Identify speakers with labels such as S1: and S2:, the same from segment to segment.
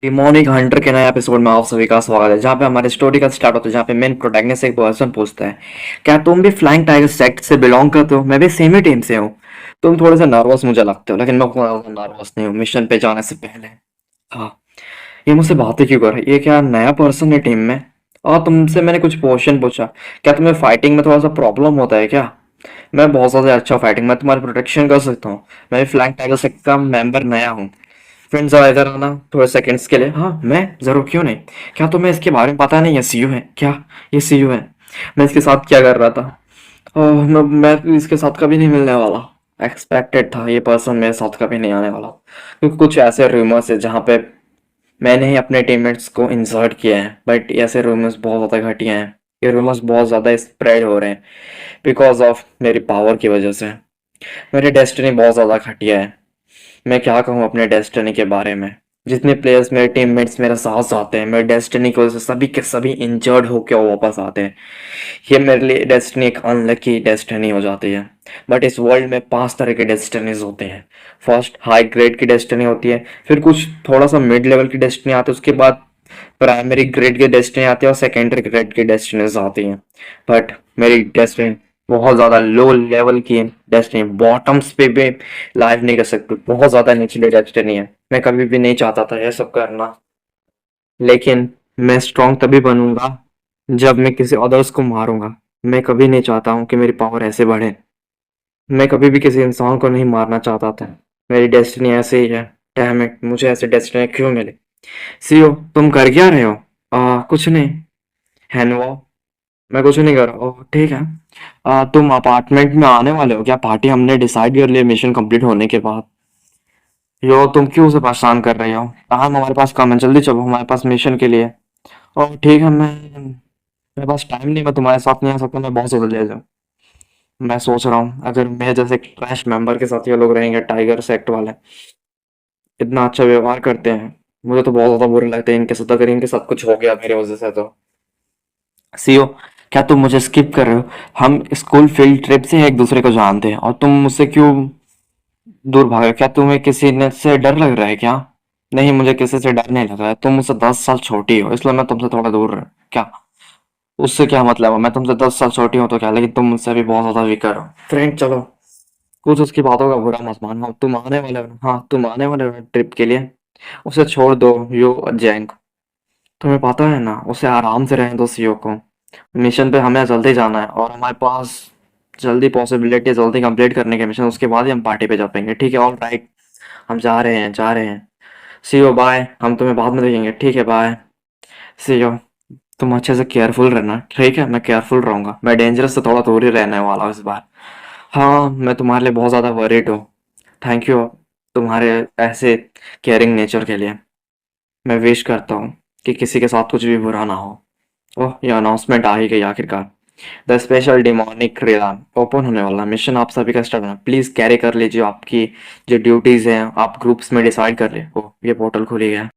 S1: Demonic Hunter के नए episode में आप सभी का स्वागत है जहाँ पे हमारे स्टोरी का स्टार्ट होता है जहाँ पे मेन प्रोटैगनिस्ट एक पर्सन पूछता है क्या तुम भी फ्लाइंग टाइगर सेक्ट से बिलोंग करते हो। मैं भी सेम ही टीम से हूँ। तुम थोड़े से नर्वस मुझे लगते हो लेकिन मैं नर्वस नहीं हूँ मिशन पे जाने से पहले। हाँ, ये मुझसे बातें क्यों कर रही है? ये क्या नया पर्सन है टीम में? और तुमसे मैंने कुछ क्वेश्चन पूछा। क्या तुम्हें फाइटिंग में थोड़ा सा प्रॉब्लम होता है क्या? मैं बहुत ज़्यादा अच्छा फाइटिंग मैं तुम्हारी प्रोटेक्शन कर सकता हूँ। मैं भी फ्लाइंग टाइगर सेक्ट का मेंबर नया हूँ। फ्रेंड्स ज़रा इधर आना थोड़े सेकंड्स के लिए। हाँ मैं ज़रूर, क्यों नहीं। क्या तुम्हें इसके बारे में पता नहीं? ये सीयू है क्या? ये सीयू है। मैं इसके साथ क्या कर रहा था? मैं इसके साथ कभी नहीं मिलने वाला। एक्सपेक्टेड था ये पर्सन मेरे साथ कभी नहीं आने वाला क्योंकि कुछ ऐसे रूमर्स है जहाँ पे मैंने ही अपने टीममेट्स को इंसर्ट किया है बट ऐसे रूमर्स बहुत ज़्यादा घटिया हैं। ये रूमर्स बहुत ज़्यादा स्प्रेड हो रहे हैं बिकॉज ऑफ मेरी पावर की वजह से। मेरी डेस्टिनी बहुत ज़्यादा घटिया है। मैं क्या कहूँ अपने डेस्टिनी के बारे में। जितने प्लेयर्स मेरे टीममेट्स मेरे साथ आते हैं मेरे डेस्टिनी की वजह से सभी के सभी इंजर्ड होकर वापस आते हैं। ये मेरे लिए डेस्टिनी एक अनलकी डेस्टिनी हो जाती है। बट इस वर्ल्ड में 5 तरह के डेस्टिनीज होते हैं। फर्स्ट हाई ग्रेड की डेस्टिनी होती है, फिर कुछ थोड़ा सा मिड लेवल की डेस्टिनी आती है, उसके बाद प्राइमरी ग्रेड की डेस्टिनी आती है और सेकेंडरी ग्रेड की डेस्टिनीज आती हैं। बट मेरी डेस्टिनी बहुत ज़्यादा लो लेवल की डेस्टिनी, बॉटम्स पे भी लाइव नहीं कर सकती, बहुत ज़्यादा निचली डेस्टिनी है। मैं कभी भी नहीं चाहता था ये सब करना, लेकिन मैं स्ट्रांग तभी बनूंगा जब मैं किसी अदर्स को मारूंगा। मैं कभी नहीं चाहता हूँ कि मेरी पावर ऐसे बढ़े। मैं कभी भी किसी इंसान को नहीं मारना चाहता था। मेरी डेस्टिनी ऐसे ही है। डैम इट, मुझे ऐसे डेस्टिनी क्यों मिले? सीओ, तुम कर क्या रहे हो? कुछ नहीं। हैनवो, मैं कुछ नहीं कर रहा। ओह ठीक है। तुम अपार्टमेंट में आने वाले हो क्या? पार्टी हमने डिसाइड कर लिया मिशन कंप्लीट होने के बाद। यो तुम क्यों उसे परेशान कर रही हो? हम हमारे पास काम है, जल्दी चलो हमारे पास मिशन के लिए। ओह ठीक है, मैं मेरे पास टाइम नहीं, मैं तुम्हारे साथ नहीं आ सकता, मैं बहुत जल्दी ले जाऊँ। मैं सोच रहा हूँ अगर मैं जैसे ट्रैश मेंबर के साथ ये लोग रहेंगे, टाइगर सेक्ट वाले इतना अच्छा व्यवहार करते हैं, मुझे तो बहुत ज्यादा बुरा लगता है इनके साथ। अगर इनके साथ कुछ हो गया मेरी वजह से तो। सीओ, क्या तुम मुझे स्किप कर रहे हो? हम स्कूल फील्ड ट्रिप से एक दूसरे को जानते हैं और तुम मुझसे क्यों दूर भाग रहे हो? क्या तुम्हें किसी ने से डर लग रहा है क्या? नहीं, मुझे किसी से डर नहीं लग रहा है। तुम मुझसे 10 साल छोटी हो इसलिए मैं तुमसे थोड़ा दूर रहा क्या? उससे क्या मतलब है? मैं तुमसे 10 साल छोटी हूँ तो क्या, लेकिन तुम मुझसे भी बहुत ज्यादा वीकर हो। फ्रेंड चलो, कुछ उसकी बातों का बुरा मत मानो। तुम आने वाले हो, हाँ तुम आने वाले हो ट्रिप के लिए। उसे छोड़ दो यो जैंग। तुम्हें पता है ना, उसे आराम से रहने दो सीओ को। मिशन पे हमें जल्दी जाना है और हमारे पास जल्दी पॉसिबिलिटी है जल्दी कंप्लीट करने के मिशन, उसके बाद ही हम पार्टी पे जा पाएंगे। ठीक है, ऑल राइट। हम जा रहे हैं, जा रहे हैं। सी यू, बाय। हम तुम्हें बाद में देखेंगे। ठीक है, बाय। C you. तुम अच्छे से केयरफुल रहना, ठीक है? मैं केयरफुल रहूंगा, मैं डेंजरस से थोड़ा दूर ही रहने वाला हूँ इस बार। हाँ, मैं तुम्हारे लिए बहुत ज़्यादा वरीड हूँ। थैंक यू तुम्हारे ऐसे केयरिंग नेचर के लिए। मैं विश करता हूँ कि किसी के साथ कुछ भी बुरा ना हो। ओह, ये अनाउंसमेंट आ ही गई आखिरकार। The special demonic radon open होने वाला मिशन आप सभी का स्टार्ट होना। प्लीज कैरी कर लीजिए आपकी जो ड्यूटीज हैं, आप ग्रुप्स में डिसाइड कर ले। ओह, ये पोर्टल खुली गया।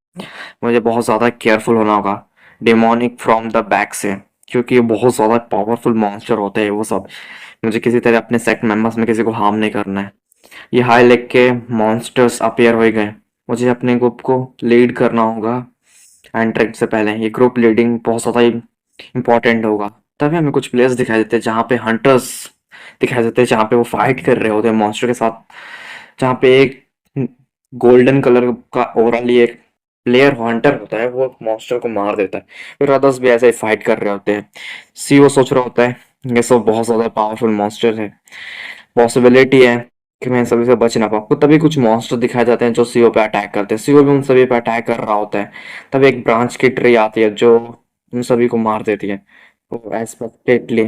S1: मुझे बहुत ज़्यादा केयरफुल होना होगा डिमोनिक फ्रॉम द बैक से, क्योंकि ये बहुत ज़्यादा पावरफुल मॉन्स्टर होते हैं वो सब। मुझे किसी तरह अपने सेक्ट मेंबर्स में किसी को हार्म नहीं करना है। ये हाई लेग के मॉन्स्टर्स अपीयर हो गए। मुझे अपने ग्रुप को लीड करना होगा। एंट्रेंट से पहले ये ग्रुप लीडिंग बहुत ज़्यादा इंपॉर्टेंट होगा। तभी हमें कुछ प्लेयर्स दिखाई देते हैं जहाँ पे हंटर्स दिखाई देते हैं, जहाँ पे वो फाइट कर रहे होते हैं मॉन्स्टर के साथ। जहाँ पे एक गोल्डन कलर का ओवरऑल एक प्लेयर हंटर होता है, वो मॉन्स्टर को मार देता है। फिर अदर्स भी ऐसे ही फाइट कर रहे होते हैं। सीओ सोच रहा होता है ये सब बहुत ज्यादा पावरफुल मॉन्स्टर है, पॉसिबिलिटी है कि मैं इन सभी से बच ना पाऊँ। तो तभी कुछ मॉन्स्टर दिखाए जाते हैं जो सीओ पे अटैक करते हैं। सीओ भी उन सभी पे अटैक कर रहा होता है। तब एक ब्रांच की ट्री आती है जो उन सभी को मार देती है। तो एक्सपेक्टेडली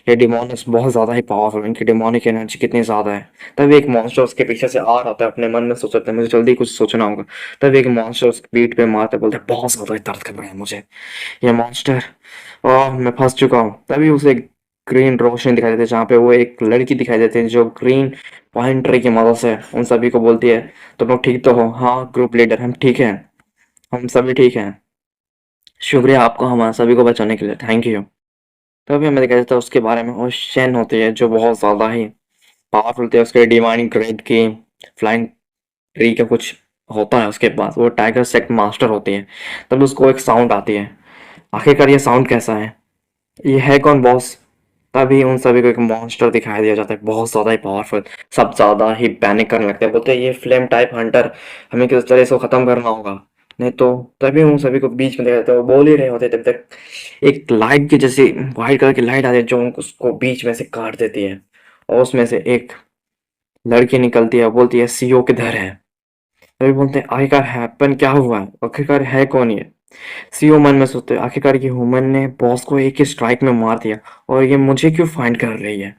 S1: ये डिमोनिक्स बहुत ज़्यादा ही पावरफुल, इनकी डिमोनिक एनर्जी कितनी ज़्यादा है। तभी एक मॉन्स्टर उसके पीछे से आ रहा था, अपने मन में सोचते हैं मुझे जल्दी कुछ सोचना होगा। तभी एक मॉन्स्टर उसकी पीठ पे मारते बोलते बहुत ज़्यादा दर्द कर रहा है मुझे ये मॉन्स्टर, और मैं फंस चुका हूँ। तभी उसे ग्रीन रोशनी दिखाई देती है जहाँ पे वो एक लड़की दिखाई देती है जो ग्रीन पॉइंटर की मदद से उन सभी को बोलती है तुम लोग ठीक तो हो? हाँ ग्रुप लीडर, हम ठीक हैं, हम सभी ठीक हैं। शुक्रिया आपको हमारे सभी को बचाने के लिए, थैंक यू। तभी हमें दिखाई देता है उसके बारे में ओशन होती है जो बहुत ज़्यादा ही पावरफुल थे। उसके डिवाइन ग्रेड की फ्लाइंग ट्री के कुछ होता है उसके पास, वो टाइगर सेक्ट मास्टर होती है। तब उसको एक साउंड आती है, आखिरकार ये साउंड कैसा है, ये है कौन बॉस। तभी उन सभी को एक मॉन्स्टर दिखाई दिया जाता है, बहुत ज्यादा ही पावरफुल। सब ज्यादा ही पैनिक करने लगते हैं, बोलते हैं ये फ्लेम टाइप हंटर, हमें किस तरह इसको खत्म करना होगा, नहीं तो। तभी उन सभी को बीच में देखा जाता है, वो बोल ही रहे होते तब तक एक लाइट की जैसी व्हाइट कलर की लाइट आती है जो उसको बीच में से काट देती है, और उसमें से एक लड़की निकलती है, बोलती है सीओ किधर है। तभी बोलते हैं आखिरकार हैपन क्या हुआ है, आखिरकार है कौन ये। सीओ मन में सोचते हैं आखिरकार ये ह्यूमन ने बॉस को एक ही स्ट्राइक में मार दिया, और ये मुझे क्यों फाइंड कर रही है।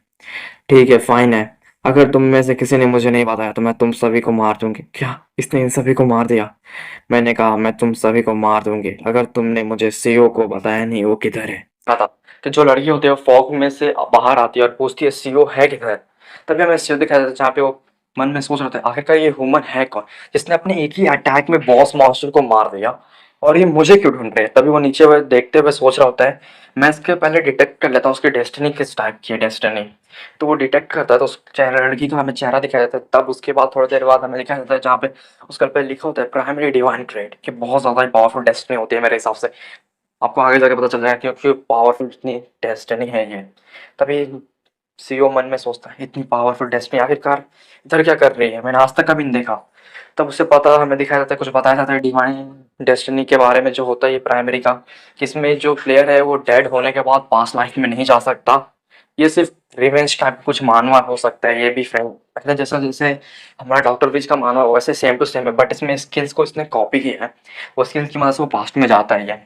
S1: ठीक है, फाइन है, अगर तुम में से किसी ने मुझे नहीं बताया तो मैं तुम सभी को मार दूंगी। क्या इसने इन सभी को मार दिया। मैंने कहा मैं तुम सभी को मार दूंगी अगर तुमने मुझे सीओ को बताया नहीं वो किधर है। पता कि जो लड़की होती है वो फॉग में से बाहर आती है और पूछती है सीओ है किधर। तभी हमें सीओ दिखाया जाता है जहाँ पे वो मन में सोच रहे थे आखिरकार ये ह्यूमन है कौन जिसने अपने एक ही अटैक में बॉस मास्टर को मार दिया, और ये मुझे क्यों ढूंढ रहे हैं। तभी वो नीचे हुए देखते हुए सोच रहा होता है मैं इसके पहले डिटेक्ट कर लेता हूँ उसकी डेस्टिनी किस टाइप की है डेस्टिनी। तो वो डिटेक्ट करता है तो उस चेहरा लड़की का हमें चेहरा दिखाया जाता है। तब उसके बाद थोड़ी देर बाद हमें दिखाया जाता है जहाँ पे उसके पे लिखा होता है प्राइमरी डिवाइन ट्रेड, कि बहुत ज़्यादा ही पावरफुल डेस्टिनी होती है मेरे हिसाब से। आपको आगे जाके पता चल जाएगा क्योंकि पावरफुल इतनी डेस्टिनी है ये। तभी सीईओ मन में सोचता है इतनी पावरफुल डेस्टिनी आखिरकार इधर क्या कर रही है, मैंने आज तक कभी नहीं देखा। तब उसे पता हमें दिखाया जाता है, कुछ बताया जाता है डिवाइन डेस्टिनी के बारे में जो होता है ये प्राइमरी का, कि इसमें जो प्लेयर है वो डेड होने के बाद पास्ट लाइफ में नहीं जा सकता। ये सिर्फ रिवेंज टाइप कुछ मानवा हो सकता है, ये भी फ्रेंड पहले जैसा जैसे हमारा डॉक्टर विच का मानवा वैसे सेम टू सेम है, बट इसमें स्किल्स को इसने कॉपी किया है। वो स्किल्स की मदद से वो पास्ट में जाता है। ये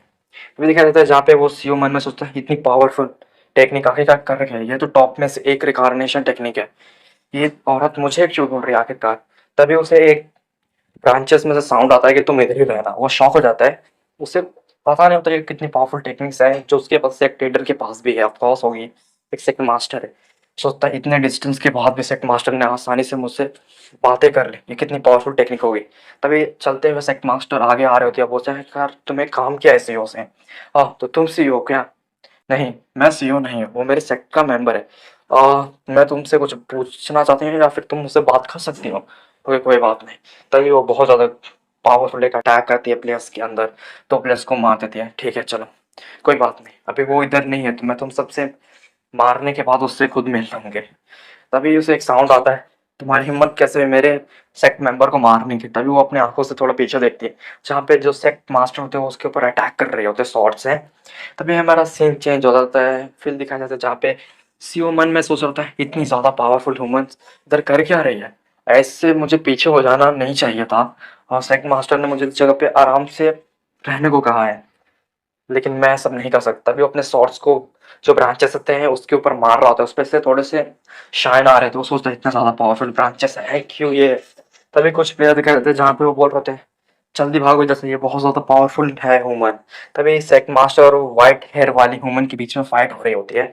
S1: भी दिखाया जाता है जहाँ पे वो सीओ मन में सोचता है इतनी पावरफुल टेक्निक आखिरकार कर रखी है, ये तो टॉप में से एक रिकारनेशन टेक्निक है, ये औरत मुझे क्यों ढूंढ रही है आखिरकार। तभी उसे एक ब्रांचेस में से साउंड आता है कि तुम इधर ही रहना, वो शॉक हो जाता है। उसे पता नहीं होता कि कितनी पावरफुल टेक्निक्स है जो उसके पास सेक्ट लीडर के पास भी है, ऑफ कोर्स होगी, एक सेक्ट मास्टर है। सोचता है इतने डिस्टेंस के बाद भी सेक्ट मास्टर ने आसानी से मुझसे बातें कर ली, ये कितनी पावरफुल टेक्निक होगी। तभी चलते हुए सेक्ट मास्टर आगे आ रहे होते हैं, बोलते हैं यार तुम्हें काम किया है सीईओ से। हाँ तो तुम सीईओ क्या। नहीं मैं सीईओ नहीं हूँ, वो मेरे सेक्ट का मेंबर है। मैं तुमसे कुछ पूछना चाहती हूँ या फिर तुम मुझसे बात कर सकती हो। कोई बात नहीं। तभी वो बहुत ज़्यादा पावरफुल एक अटैक करती है प्लेयर्स के अंदर, तो प्लेयर्स को मार देती है। ठीक है चलो कोई बात नहीं, अभी वो इधर नहीं है तो मैं तुम सबसे मारने के बाद उससे खुद मिल लूंगे। तभी उसे एक साउंड आता है तुम्हारी हिम्मत कैसे हुई मेरे सेक्ट मेंबर को मारने की। तभी वो अपने आंखों से थोड़ा पीछे देखती है जहाँ पे जो सेक्ट मास्टर होते हैं वो उसके ऊपर अटैक कर रहे होते हैं स्वॉर्ड से। तभी हमारा सीन चेंज हो जाता है, फिर दिखाया जाता है जहाँ पे सीओ मन में सोच रहा होता है इतनी ज्यादा पावरफुल ह्यूमन इधर कर क्या रही है, ऐसे मुझे पीछे हो जाना नहीं चाहिए था। और सेक्ट मास्टर ने मुझे इस जगह पे आराम से रहने को कहा है, लेकिन मैं सब नहीं कर सकता। भी अपने शॉर्ट्स को जो ब्रांचेस होते हैं उसके ऊपर मार रहा होता है, उस पर से थोड़े से शाइन आ रहे थे, वो सोचता है इतना ज्यादा पावरफुल ब्रांचेस है क्यों ये। तभी कुछ प्लेयर दिखाई देते हैं जहाँ पे वो बोल रहे थे जल्दी भागो इधर से, ये बहुत ज्यादा पावरफुल है ह्यूमन। तभी सेक मास्टर और व्हाइट हेयर वाली ह्यूमन के बीच में फाइट हो रही होती है।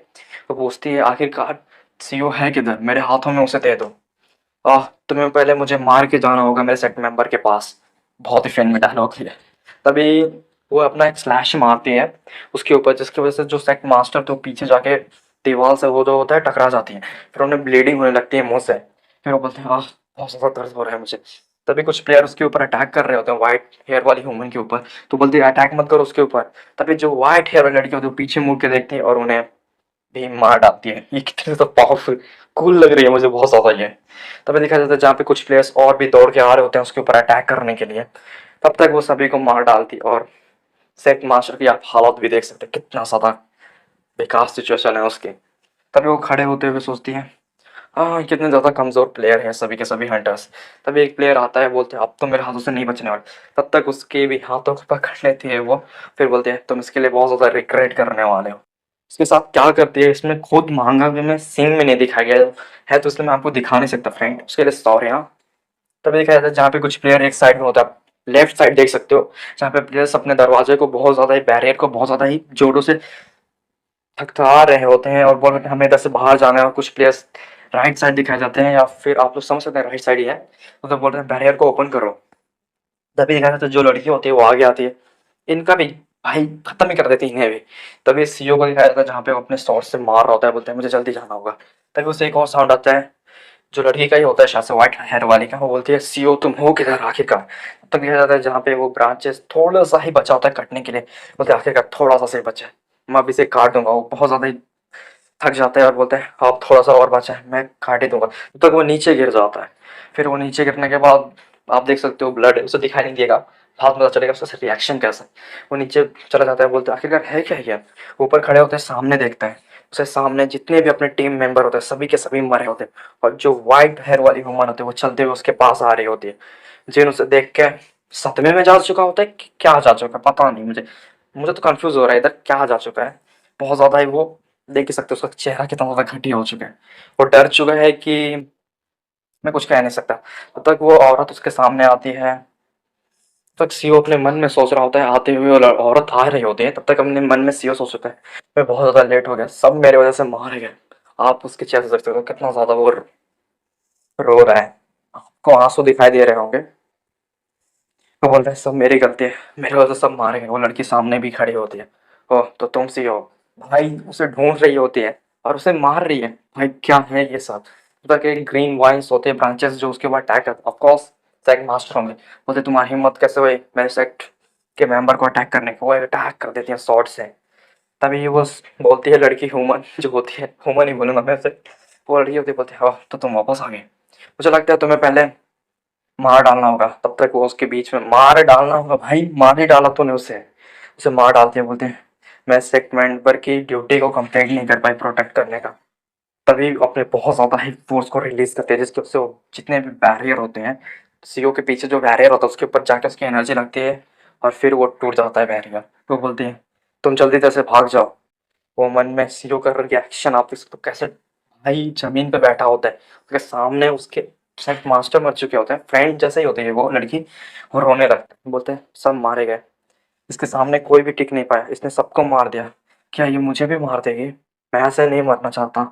S1: तो पूछती है आखिरकार सीओ है किधर, मेरे हाथों में उसे दे दो। तुम्हें पहले मुझे मार के जाना होगा मेरे सेक्ट मेंबर के पास। बहुत ही फैन में डायलॉग है। तभी वो अपना एक स्लैश मारती है उसके ऊपर, जिसकी वजह से जो सेक्ट मास्टर तो पीछे जाके दीवार से वो जो होता है टकरा जाती है, फिर उन्हें ब्लीडिंग होने लगती है मुंह से। फिर वो बोलते हैं बहुत ज़्यादा दर्द हो रहा है मुझे। तभी कुछ प्लेयर उसके ऊपर अटैक कर रहे होते हैं व्हाइट हेयर वाली ह्यूमन के ऊपर, तो बोलती है अटैक मत करो उसके ऊपर। तभी जो व्हाइट हेयर वाली लड़की होती है वो पीछे मुड़ के देखती है और उन्हें भी मार डालती है। ये कितनी तो पावरफुल कूल लग रही है मुझे बहुत ज्यादा ये। तभी देखा जाता है जहाँ पे कुछ प्लेयर्स और भी दौड़ के आ रहे होते हैं उसके ऊपर अटैक करने के लिए, तब तक वो सभी को मार डालती है। और सेट मास्टर की आप हालत भी देख सकते हैं कितना ज्यादा बेकार सिचुएशन है उसकी। तभी वो खड़े होते हुए सोचती है हाँ कितने ज्यादा कमजोर प्लेयर हैं सभी के सभी हंटर्स। तभी एक प्लेयर आता है, बोलते हैं अब तो मेरे हाथों से नहीं बचने वाले। तब तक उसके भी हाथों को पकड़ लेती है वो, फिर बोलते हैं तुम इसके लिए बहुत ज्यादा रिग्रेट करने वाले हो। उसके साथ क्या करती है इसमें खुद मांगा भी मैं सीन में नहीं दिखाया गया है, तो इसलिए मैं आपको दिखा नहीं सकता फ्रेंड, उसके लिए सॉरी। हाँ तभी दिखाया जाता है जहाँ पे कुछ प्लेयर एक साइड में होता है, लेफ्ट साइड देख सकते हो, जहाँ पे प्लेयर्स अपने दरवाजे को बहुत ज्यादा ही बैरियर को बहुत ज्यादा ही जोरों से थकथका रहे होते हैं और बोल रहे हैं हमें इधर से बाहर जाना है। और कुछ प्लेयर्स राइट साइड दिखाए जाते हैं, या फिर आप लोग समझ सकते हैं राइट साइड ही है, तो बोल रहे हैं बैरियर को ओपन करो। तभी दिखाया जाता है जो लड़की होती है वो आगे आती है, इनका भी भाई खत्म ही कर देती है इन्हें भी। तभी सीईओ को दिखाया जाता है जहाँ पे वो अपने शॉट से मार रहा होता है, बोलते हैं मुझे जल्दी जाना होगा। तभी उसे एक और साउंड आता है जो लड़की का ही होता है शायद से व्हाइट हेयर वाली का, वो बोलती है सीओ तुम हो किधर आखिरकार। तब तक देखा जाता है जहाँ पे वो ब्रांचेस थोड़ा सा ही बचा होता है कटने के लिए, बोलते हैं आखिरकार थोड़ा सा सही बचा है, मैं अभी से काट दूंगा। वो बहुत ज़्यादा ही थक जाता है और बोलते हैं आप थोड़ा सा और बचा है मैं काट ही दूंगा। तब तक वो नीचे गिर जाता है। फिर वो नीचे गिरने के बाद आप देख सकते हो ब्लड उसे दिखाई नहीं देगा, हाथ में पता चलेगा उसका रिएक्शन कैसा है। वो नीचे चला जाता है, बोलते हैं आखिरकार है क्या ये। ऊपर खड़े होते हैं, सामने देखते हैं, उसे सामने जितने भी अपने टीम मेंबर होते हैं सभी के सभी मरे होते हैं। और जो वाइट हेयर वाली वुमन होती है वो चलते हुए उसके पास आ रही होती है। जिन उसे देख के सदमे में जा चुका होता है कि क्या जा चुका है पता नहीं मुझे। मुझे तो कंफ्यूज हो रहा है इधर क्या जा चुका है। बहुत ज़्यादा ही वो देख ही सकते हो उसका चेहरा कितना ज़्यादा घटिया हो चुका है। वो डर चुका है कि मैं कुछ कह नहीं सकता। तब तक वो औरत उसके सामने आती है। तब तक सीओ अपने मन में सोच रहा होता है आते हुए, और औरत आ रही होती है। तब तक अपने मन में सीओ सोच चुका है मैं बहुत ज़्यादा लेट हो गया, सब मेरे वजह से मारे गए। आप उसके चेहरे से देख सकते हो कितना ज़्यादा वो रो रहा है, आपको आंसू दिखाई दे रहे होंगे। वो बोलता है सब मेरी गलती है, मेरे वजह से सब मारे गए। वो लड़की सामने भी खड़ी होती है। ओह तो तुम सी हो। भाई उसे ढूंढ रही होती है और उसे मार रही है। भाई क्या है ये सब। तक एक ग्रीन वाइन्स होते हैं ब्रांचेस जो उसके ऊपर अटैक करते, ऑफ कोर्स सेक्ट मास्टर होंगे। बोलते तुम्हारी हिम्मत कैसे हुई मेरे सेक्ट के मेंबर को अटैक करने की। वो अटैक कर देती है स्वॉर्ड से। तभी वो बोलती है लड़की ह्यूमन जो होती है, ह्यूमन ही बोलूंगा मैं उसे। वो लड़की होती है, बोलती है ओह तो तुम वापस आ गए, मुझे लगता है तुम्हें पहले मार डालना होगा। तब तक वो उसके बीच में मार डालना होगा, भाई मार ही डाला तूने उसे। उसे मार डालते हैं, बोलते हैं मैं सेगमेंट पर की ड्यूटी को कंप्लीट नहीं कर पाई प्रोटेक्ट करने का। तभी अपने बहुत ज़्यादा ही फोर्स को रिलीज करते हैं जिसके उससे जितने भी बैरियर होते हैं, सीओ के पीछे जो बैरियर होता है उसके ऊपर जाकर उसकी एनर्जी लगती है और फिर वो टूट जाता है बैरियर। तो बोलती है तुम जल्दी से भाग जाओ। वो मन में सीओ का रिएक्शन आप देख सकते हो कैसे भाई जमीन पे बैठा होता है, उसके सामने उसके सेट मास्टर मर चुके होते हैं, फ्रेंड जैसे ही होती है वो लड़की। और रोने लगता है, बोलते हैं सब मारे गए, इसके सामने कोई भी टिक नहीं पाया, इसने सबको मार दिया, क्या ये मुझे भी मार देगी। मैं ऐसे नहीं मरना चाहता,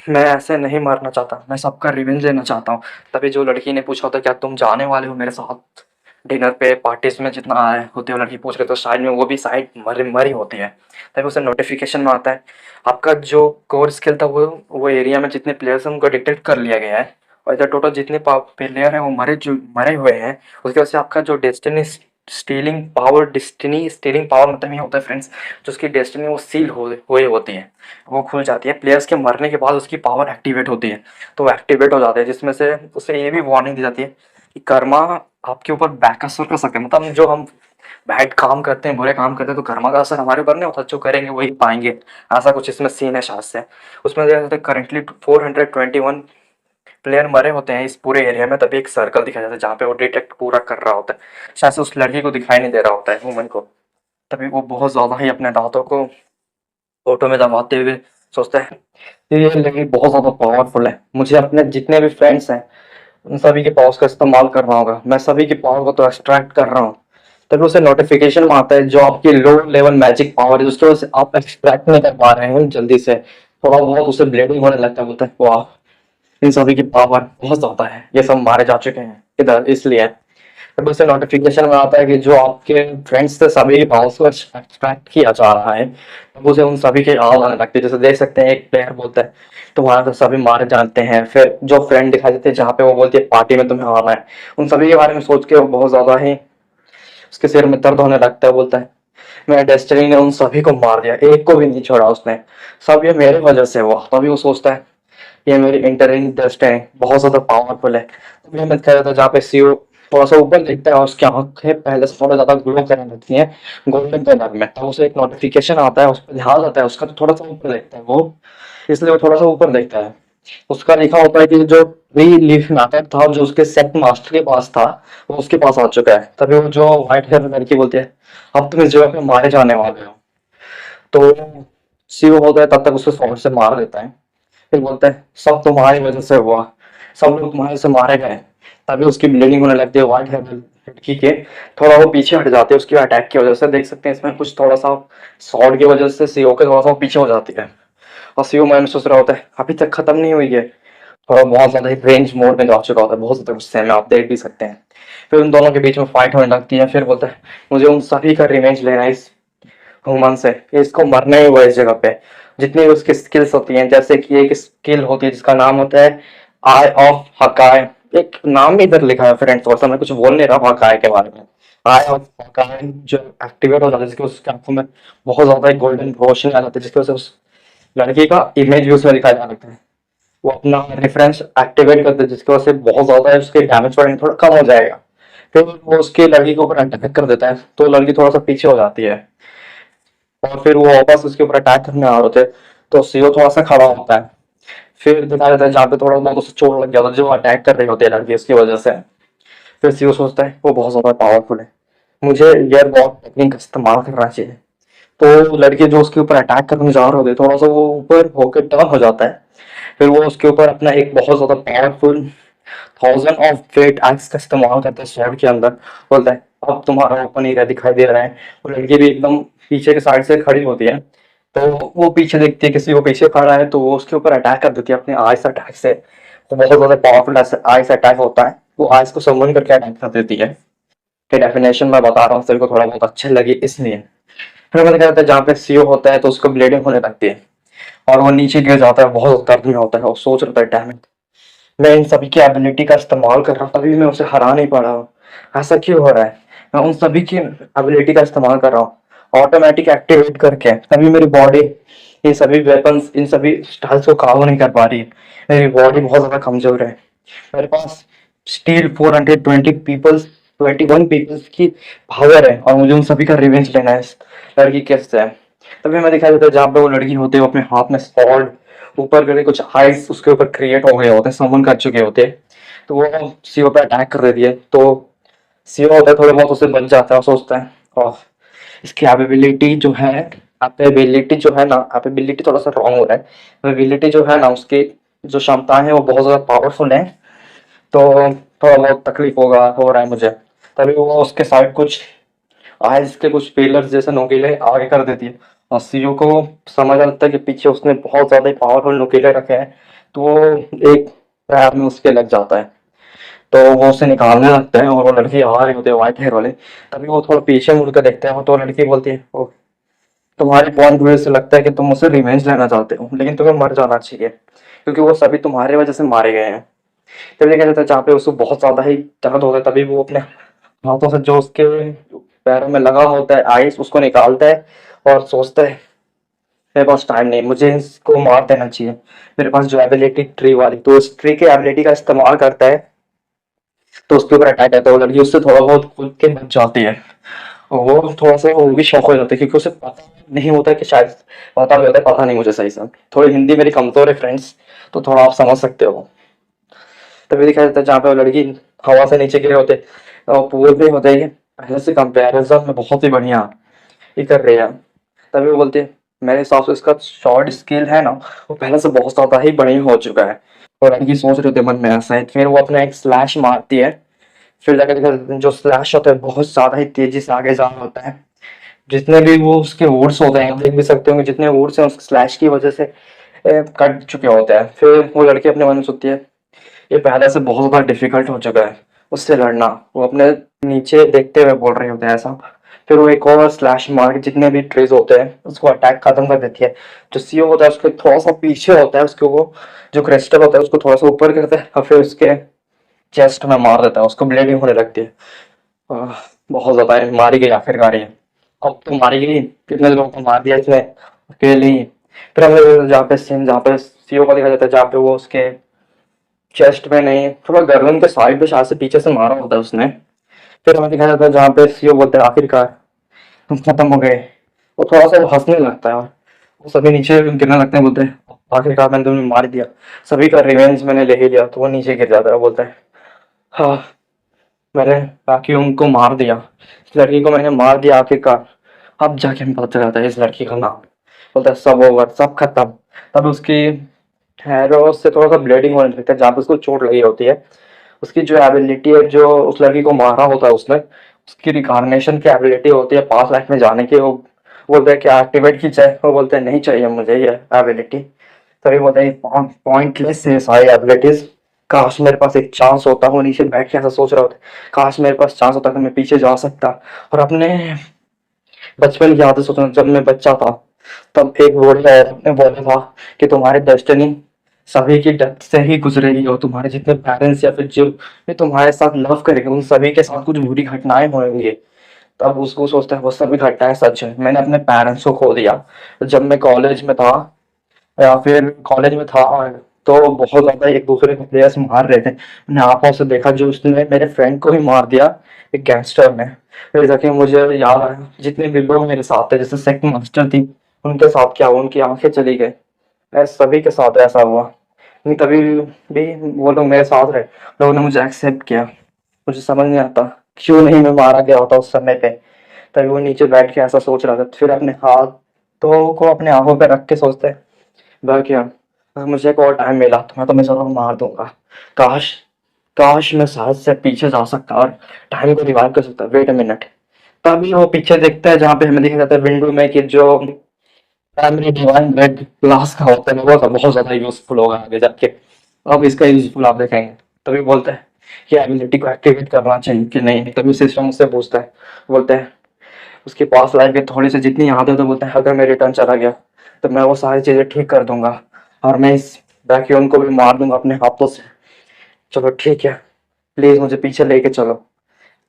S1: मैं ऐसे नहीं मरना चाहता, मैं सबका रिवेंज लेना चाहता हूँ। तभी जो लड़की ने पूछा होता क्या तुम जाने वाले हो मेरे साथ डिनर पे पार्टीज में जितना आए होते हो, लड़की पूछ रहे तो शायद में वो भी शायद मरी होती है। तभी उसे नोटिफिकेशन में आता है आपका जो कोर स्किल था वो एरिया में जितने प्लेयर्स हैं उनको डिटेक्ट कर लिया गया है, और इधर टोटल जितने प्लेयर हैं वो मरे हुए हैं। उसकी वजह से आपका जो डेस्टिनी स्टीलिंग पावर मतलब ये होता है फ्रेंड्स, जो उसकी डेस्टिनी वो सील हुए होती है, वो खुल जाती है प्लेयर्स के मरने के बाद, उसकी पावर एक्टिवेट होती है। तो वो एक्टिवेट हो जाते हैं जिसमें से उसे ये भी वार्निंग दी जाती है कि कर्मा आपके ऊपर बैक असर कर सकते हैं। मतलब जो हम बैड काम करते हैं, बुरे काम करते हैं, तो कर्मा का असर हमारे ऊपर नहीं होता, जो करेंगे वही पाएंगे। ऐसा कुछ इसमें सीन है शायद से। उसमें करेंटली 421 प्लेयर मरे होते हैं इस पूरे एरिया में। तभी एक सर्कल दिखाया जाता है जहाँ पे वो डिटेक्ट पूरा कर रहा होता है, शायद से उस लड़की को दिखाई नहीं दे रहा होता है वुमन को। तभी वो बहुत ज़्यादा ही अपने दांतों को फोटो में दबाते हुए सोचता है ये लड़की बहुत ज़्यादा पावरफुल है, मुझे अपने जितने भी फ्रेंड्स हैं उन सभी के पावर्स का इस्तेमाल करना होगा, मैं सभी की पावर को तो एक्सट्रैक्ट कर रहा हूँ। तभी उसे नोटिफिकेशन में आता है जो आपकी लो लेवल मैजिक पावर है उसकी वजह से आप एक्सट्रैक्ट नहीं कर पा रहे हैं जल्दी से, थोड़ा बहुत उसे ब्लीडिंग होने लगता है। बोलता है वाह इन सभी की पावर बहुत ज्यादा है, ये सब मारे जा चुके हैं इधर इसलिए। तब उसे नोटिफिकेशन में आता है कि जो आपके फ्रेंड्स थे सभी की पावर्स को एक्सट्रैक्ट किया जा रहा है। तब उसे उन सभी की आवाज आने लगती है, जैसे देख सकते हैं एक प्लेयर बोलता है तुम्हारा तो सभी मारे जानते हैं, फिर जो फ्रेंड दिखाई देते हैं जहाँ पे वो बोलती है पार्टी में तुम्हें आना है, उन सभी के बारे में सोच के वो बहुत ज्यादा ही उसके सिर में दर्द होने लगता है। बोलता है मैं डेस्टिनी ने उन सभी को मार दिया, एक को भी नहीं छोड़ा उसने, सब ये मेरे वजह से हुआ। तभी वो सोचता है ये मेरी इंटरिंग डेस्टिनी बहुत ज्यादा पावरफुल है। तभी हमें दिखाया जाता है जहाँ पे सीओ थोड़ा सा ऊपर देखता है और उसकी आंखें पहले से थोड़ा ज्यादा ग्लो करने लगती हैं गोल्डन कलर में। तब उसे एक नोटिफिकेशन आता है, उस पर ध्यान आता है उसका, तो थोड़ा सा ऊपर देखता है वो, इसलिए वो थोड़ा सा ऊपर देखता है। उसका लिखा होता है कि जो प्री लीफ मैटर था जो उसके सेट मास्टर के पास था वो उसके पास आ चुका है। तभी वो जो व्हाइट हेयर लड़की बोलती है अब तुम इस जगह पे मारे जाने वाले हो। तो सीओ होता है तब तक उसको स्वॉर्ड से मार देता है। फिर बोलता है सब तुम्हारी वजह से हुआ, सब लोग तुम्हारे से मारे गए। तभी उसकी ब्लीडिंग होने लगती है व्हाइट हेयर लड़की के, थोड़ा वो पीछे हट जाते हैं उसकी अटैक की वजह से। देख सकते हैं इसमें कुछ थोड़ा सा स्वॉर्ड की वजह से सीओ के थोड़ा सा पीछे हो जाती है। और सीओ माइंड में सोच रहा होता है अभी तक खत्म नहीं हुई है, थोड़ा बहुत ज्यादा ही रेंज मोड में जा चुका होता है, बहुत ज्यादा गुस्से में, आप देख भी सकते हैं। फिर उन दोनों के बीच में फाइट होने लगती है। फिर बोलता है मुझे उन सभी का रिवेंज लेना है इस ह्यूमन से, कि इसको मरना ही हुआ इस जगह पे। जितनी भी उसकी स्किल्स होती हैं, जैसे कि एक स्किल होती है जिसका नाम होता है आई ऑफ हकाय, एक नाम भी इधर लिखा है फ्रेंड्स, और मैं कुछ बोल नहीं रहा हूँ हकाय के बारे में। आई ऑफ हकाय जो एक्टिवेट हो जाता है, जिसकी उसकी आंखों में बहुत ज्यादा गोल्डन रोशनी आ जाती है, जिसकी वजह से उस लड़की का इमेज भी उसमें दिखाया जा सकता है। वो अपना रेफरेंस एक्टिवेट करते हैं, जिसकी वजह से बहुत ज्यादा उसके डैमेज पड़ने थोड़ा कम हो जाएगा। फिर वो उसकी लड़की के ऊपर अटैक कर देता है, तो लड़की थोड़ा सा पीछे हो जाती है, और फिर वो वापस उसके ऊपर अटैक करने आ रहे थे, तो सीओ थोड़ा सा खड़ा होता है। फिर दिखाया जाता है जहाँ पे थोड़ा बहुत उसे चोट लग जाता है, जो अटैक कर रही होती है लड़की उसकी वजह से। फिर सीओ सोचता है वो बहुत ज्यादा पावरफुल है, मुझे एयर बॉट टेक्निक का इस्तेमाल करना चाहिए। तो लड़के जो उसके ऊपर अटैक करने जा रहे होते हैं, थोड़ा सा वो ऊपर होकर टर्न हो जाता है। फिर वो उसके ऊपर अपना एक बहुत ज्यादा powerful thousand of weight X का इस्तेमाल करता है स्वॉर्ड के अंदर। बोलता है अब तुम्हारा ओपन एरिया दिखाई दे रहा है। वो लड़की भी एकदम पीछे के साइड से खड़ी होती है, तो वो पीछे देखती है किसी को पीछे खड़ा है, तो वो उसके ऊपर अटैक कर देती है अपने आइस अटैक से। वो बहुत ज्यादा पावरफुल आइस अटैक होता है, वो आइस को समन करके अटैक कर देती है। ये डेफिनेशन मैं बता रहा हूँ सभी को, थोड़ा बहुत अच्छे लगे इसलिए। फिर मैंने क्या होता है, जहाँ पे सीओ होता है तो उसको ब्लीडिंग होने लगती है, और वो नीचे गिर जाता है, बहुत दर्द में होता है, और सोच रहा था डैम, मैं इन सभी की एबिलिटी का इस्तेमाल कर रहा हूँ तभी मैं उसे हरा नहीं पा रहा हूँ, ऐसा क्यों हो रहा है। मैं उन सभी की एबिलिटी का इस्तेमाल कर रहा हूँ ऑटोमेटिक एक्टिवेट करके, तभी मेरी बॉडी ये सभी वेपन्स इन सभी स्टाइल्स को काबू नहीं कर पा रही है। मेरी बॉडी बहुत ज्यादा कमजोर है, मेरे पास स्टील 420 पीपल्स 21 पीपल्स की पावर है, और मुझे उन सभी का रिवेंज लेना है इस लड़की के से। तभी मैं दिखाई देता है जहाँ पे वो लड़की होती है, वो अपने हाथ में स्वॉर्ड ऊपर करके कुछ आइस उसके ऊपर क्रिएट हो गए होते हैं, समन कर चुके होते हैं, तो वो सीओ पे अटैक कर देती है। तो सीओ होता है थोड़ा बहुत उसे बच जाता है, और सोचता है ओह इसकी एबिलिटी जो है, एबिलिटी जो है ना, एबिलिटी थोड़ा सा रॉन्ग हो रहा है, एबिलिटी जो है ना उसकी जो क्षमताएं हैं वो बहुत ज्यादा पावरफुल है, तो थोड़ा बहुत तकलीफ हो रहा है मुझे। तभी वो उसके साइड कुछ आइस के कुछ पिलर्स जैसे नुकीले आगे कर देती है, और सीयू को समझ आता है कि पीछे उसने बहुत ज्यादा पावरफुल नुकीले रखे हैं, तो वो एक पैर में उसके लग जाता है, तो वो उसे निकालने लगता है, और वो लड़की आ रही होती है व्हाइट हेयर वाले। तभी वो थोड़ा पीछे मुड़ कर देखते हैं, तो लड़की बोलती है ओ तुम्हारे पॉइंट व्यू से लगता है कि तुम मुझसे रिवेंज लेना चाहते हो, लेकिन तुम्हें मर जाना चाहिए, क्योंकि वो सभी तुम्हारे वजह से मारे गए हैं। तभी क्या जाता है जहाँ पे उसको बहुत ज्यादा ही दर्द होता है, तभी वो अपने हाथों से जो उसके पैरों में लगा होता है आइस उसको निकालता है, और सोचता है मेरे पास टाइम नहीं, मुझे इसको मार देना चाहिए। मेरे पास जो एबिलिटी ट्री वाली, तो उस ट्री के एबिलिटी का इस्तेमाल करता है, तो उसके ऊपर अटैक आता है। वो लड़की उससे थोड़ा बहुत खुद के बच जाती है, और वो थोड़ा सा वो भी शौक हो जाता है, क्योंकि उसे पता नहीं होता कि शायद पता भी होता है, पता नहीं मुझे सही से, थोड़ी हिंदी मेरी कमजोर है फ्रेंड्स, तो थोड़ा आप समझ सकते हो। तभी दिखाया जाता है जहाँ पे वो लड़की हवा से नीचे गिरे होते, और पूल पे होते हैं पहले से कंपेरिजन में बहुत ही बढ़िया ये कर रही है। तभी वो बोलते हैं मेरे हिसाब से इसका शॉर्ट स्किल है ना, वो पहले से बहुत ज्यादा ही बढ़िया हो चुका है। और लड़की सोच रहे होते मन में ऐसा है, फिर वो अपना एक स्लैश मारती है। फिर जाकर देखा जो स्लैश होता है बहुत ज्यादा ही तेजी से आगे जा रहा होता है, जितने भी वो उसके वुड्स होते हैं, आप देख भी सकते होंगे जितने वुड्स हैं उस स्लैश की वजह से कट चुके होते हैं। फिर वो लड़की अपने मन में सोचती है ये पहले से बहुत ज्यादा डिफिकल्ट हो चुका है उससे लड़ना, वो अपने नीचे देखते हुए बोल रहे होते हैं ऐसा। फिर वो एक और स्लैश मार के जितने भी ट्रीज होते हैं उसको अटैक खत्म कर देती है। जो सीओ होता है उसके थोड़ा सा पीछे होता है, उसको वो जो क्रिस्टल होता है उसको थोड़ा सा ऊपर करता है, और फिर उसके चेस्ट में मार देता है, उसको ब्लीडिंग होने लगती है। आह, बहुत ज्यादा है, मारी गई आखिरकार ये। अब तो मारी गई, कितने लोगों को मार दिया इसने अकेले ही। फिर हमें जहाँ पे सीन जहाँ पे सीओ को देखा जाता है, जहाँ पे वो उसके चेस्ट में नहीं, थोड़ा गर्दन के साइड पे शायद से पीछे से मारा होता है उसने। फिर हमें दिखाया जाता है जहाँ पे सीओ बोलते हैं आखिरकार तुम खत्म हो गए। वो थोड़ा सा हंसने लगता है, और वो सभी नीचे गिरने लगते हैं, बोलते हैं आखिरकार मैंने तुम्हें मार दिया, सभी का रिवेंज मैंने ले ही लिया। तो वो नीचे गिर जाता है, वो बोलता है हाँ मैंने बाकी उनको मार दिया, इस लड़की को मैंने मार दिया आखिरकार। अब जाके हमें पता चला था इस लड़की का नाम। बोलता है सब ओवर, सब खत्म। तब उसकी हैरो से थोड़ा सा ब्लीडिंग होने लगता है, जहाँ पे उसको चोट लगी होती है। उसकी जो एबिलिटी है, जो उस लड़की को मारा होता है उसने, उसकी रिकॉग्निशन की एबिलिटी होती है पास लाइफ में जाने की। वो बोलता है कि एक्टिवेट की जाए, वो बोलते हैं नहीं चाहिए मुझे ये एबिलिटी। तभी बोलते हैं पॉइंटलेस है सारी एबिलिटीज, काश मेरे पास एक चांस होता। वो नीचे बैठ के ऐसा सोच रहा होता है काश मेरे पास चांस होता कि मैं पीछे जा सकता, और अपने बचपन की यादें सोचना। जब मैं बच्चा था तब एक बूढ़े औरत ने बोला था कि तुम्हारी डेस्टिनी
S2: सभी की डेथ से ही गुजरेगी और तुम्हारे जितने पेरेंट्स या फिर जो भी तुम्हारे साथ लव करेंगे उन सभी के साथ कुछ बुरी घटनाएं होंगी। तब उसको सोचता है वो सभी घटनाएं सच है। मैंने अपने पेरेंट्स को खो दिया जब मैं कॉलेज में था, या फिर कॉलेज में था, तो बहुत ज्यादा एक दूसरे को प्लेयर्स मार रहे थे। मैंने आंखों से देखा जो उसने मेरे फ्रेंड को ही मार दिया, एक गैंगस्टर ने। फिर जाके मुझे याद आया जितने भी लोग मेरे साथ थे, जैसे सेकंड मास्टर थी, उनके साथ क्या हुआ, उनकी आंखें चली गई। सभी के साथ ऐसा हुआ। नहीं तभी भी वो लोग मेरे साथ रहे, लोगों ने मुझे एक्सेप्ट किया। मुझे समझ नहीं आता क्यों नहीं मैं मारा गया होता उस समय पे। तभी वो नीचे बैठ के ऐसा सोच रहा था, फिर अपने हाथों को अपने आंखों पे रख के सोचते हैं, वह क्या, अगर मुझे एक और टाइम मिला तो मैं तुम्हें जरूर मार दूंगा। काश, काश मैं शायद से पीछे जा सकता और टाइम को रिवाइव कर सकता। Wait a minute. तभी वो पीछे देखता है जहाँ पे हमें दिखा जाता है विंडो में कि जो प्राइमरी डिवाइन रेड ग्लास का होता है वो तो बहुत ज्यादा यूजफुल होगा आगे जाके। अब इसका यूजफुल आप देखेंगे। तभी बोलते हैं कि एबिलिटी को एक्टिवेट करना चाहिए कि नहीं। तभी सिस्टम उससे पूछता है, बोलते हैं उसके पास लाइफ के थोड़ी सी जितनी याद है, तो बोलते हैं अगर मैं रिटर्न चला गया तो मैं वो सारी चीजें ठीक कर दूंगा और मैं इस वैक्यूम को भी मार दूंगा अपने हाथों से। चलो ठीक है, प्लीज मुझे पीछे लेके चलो।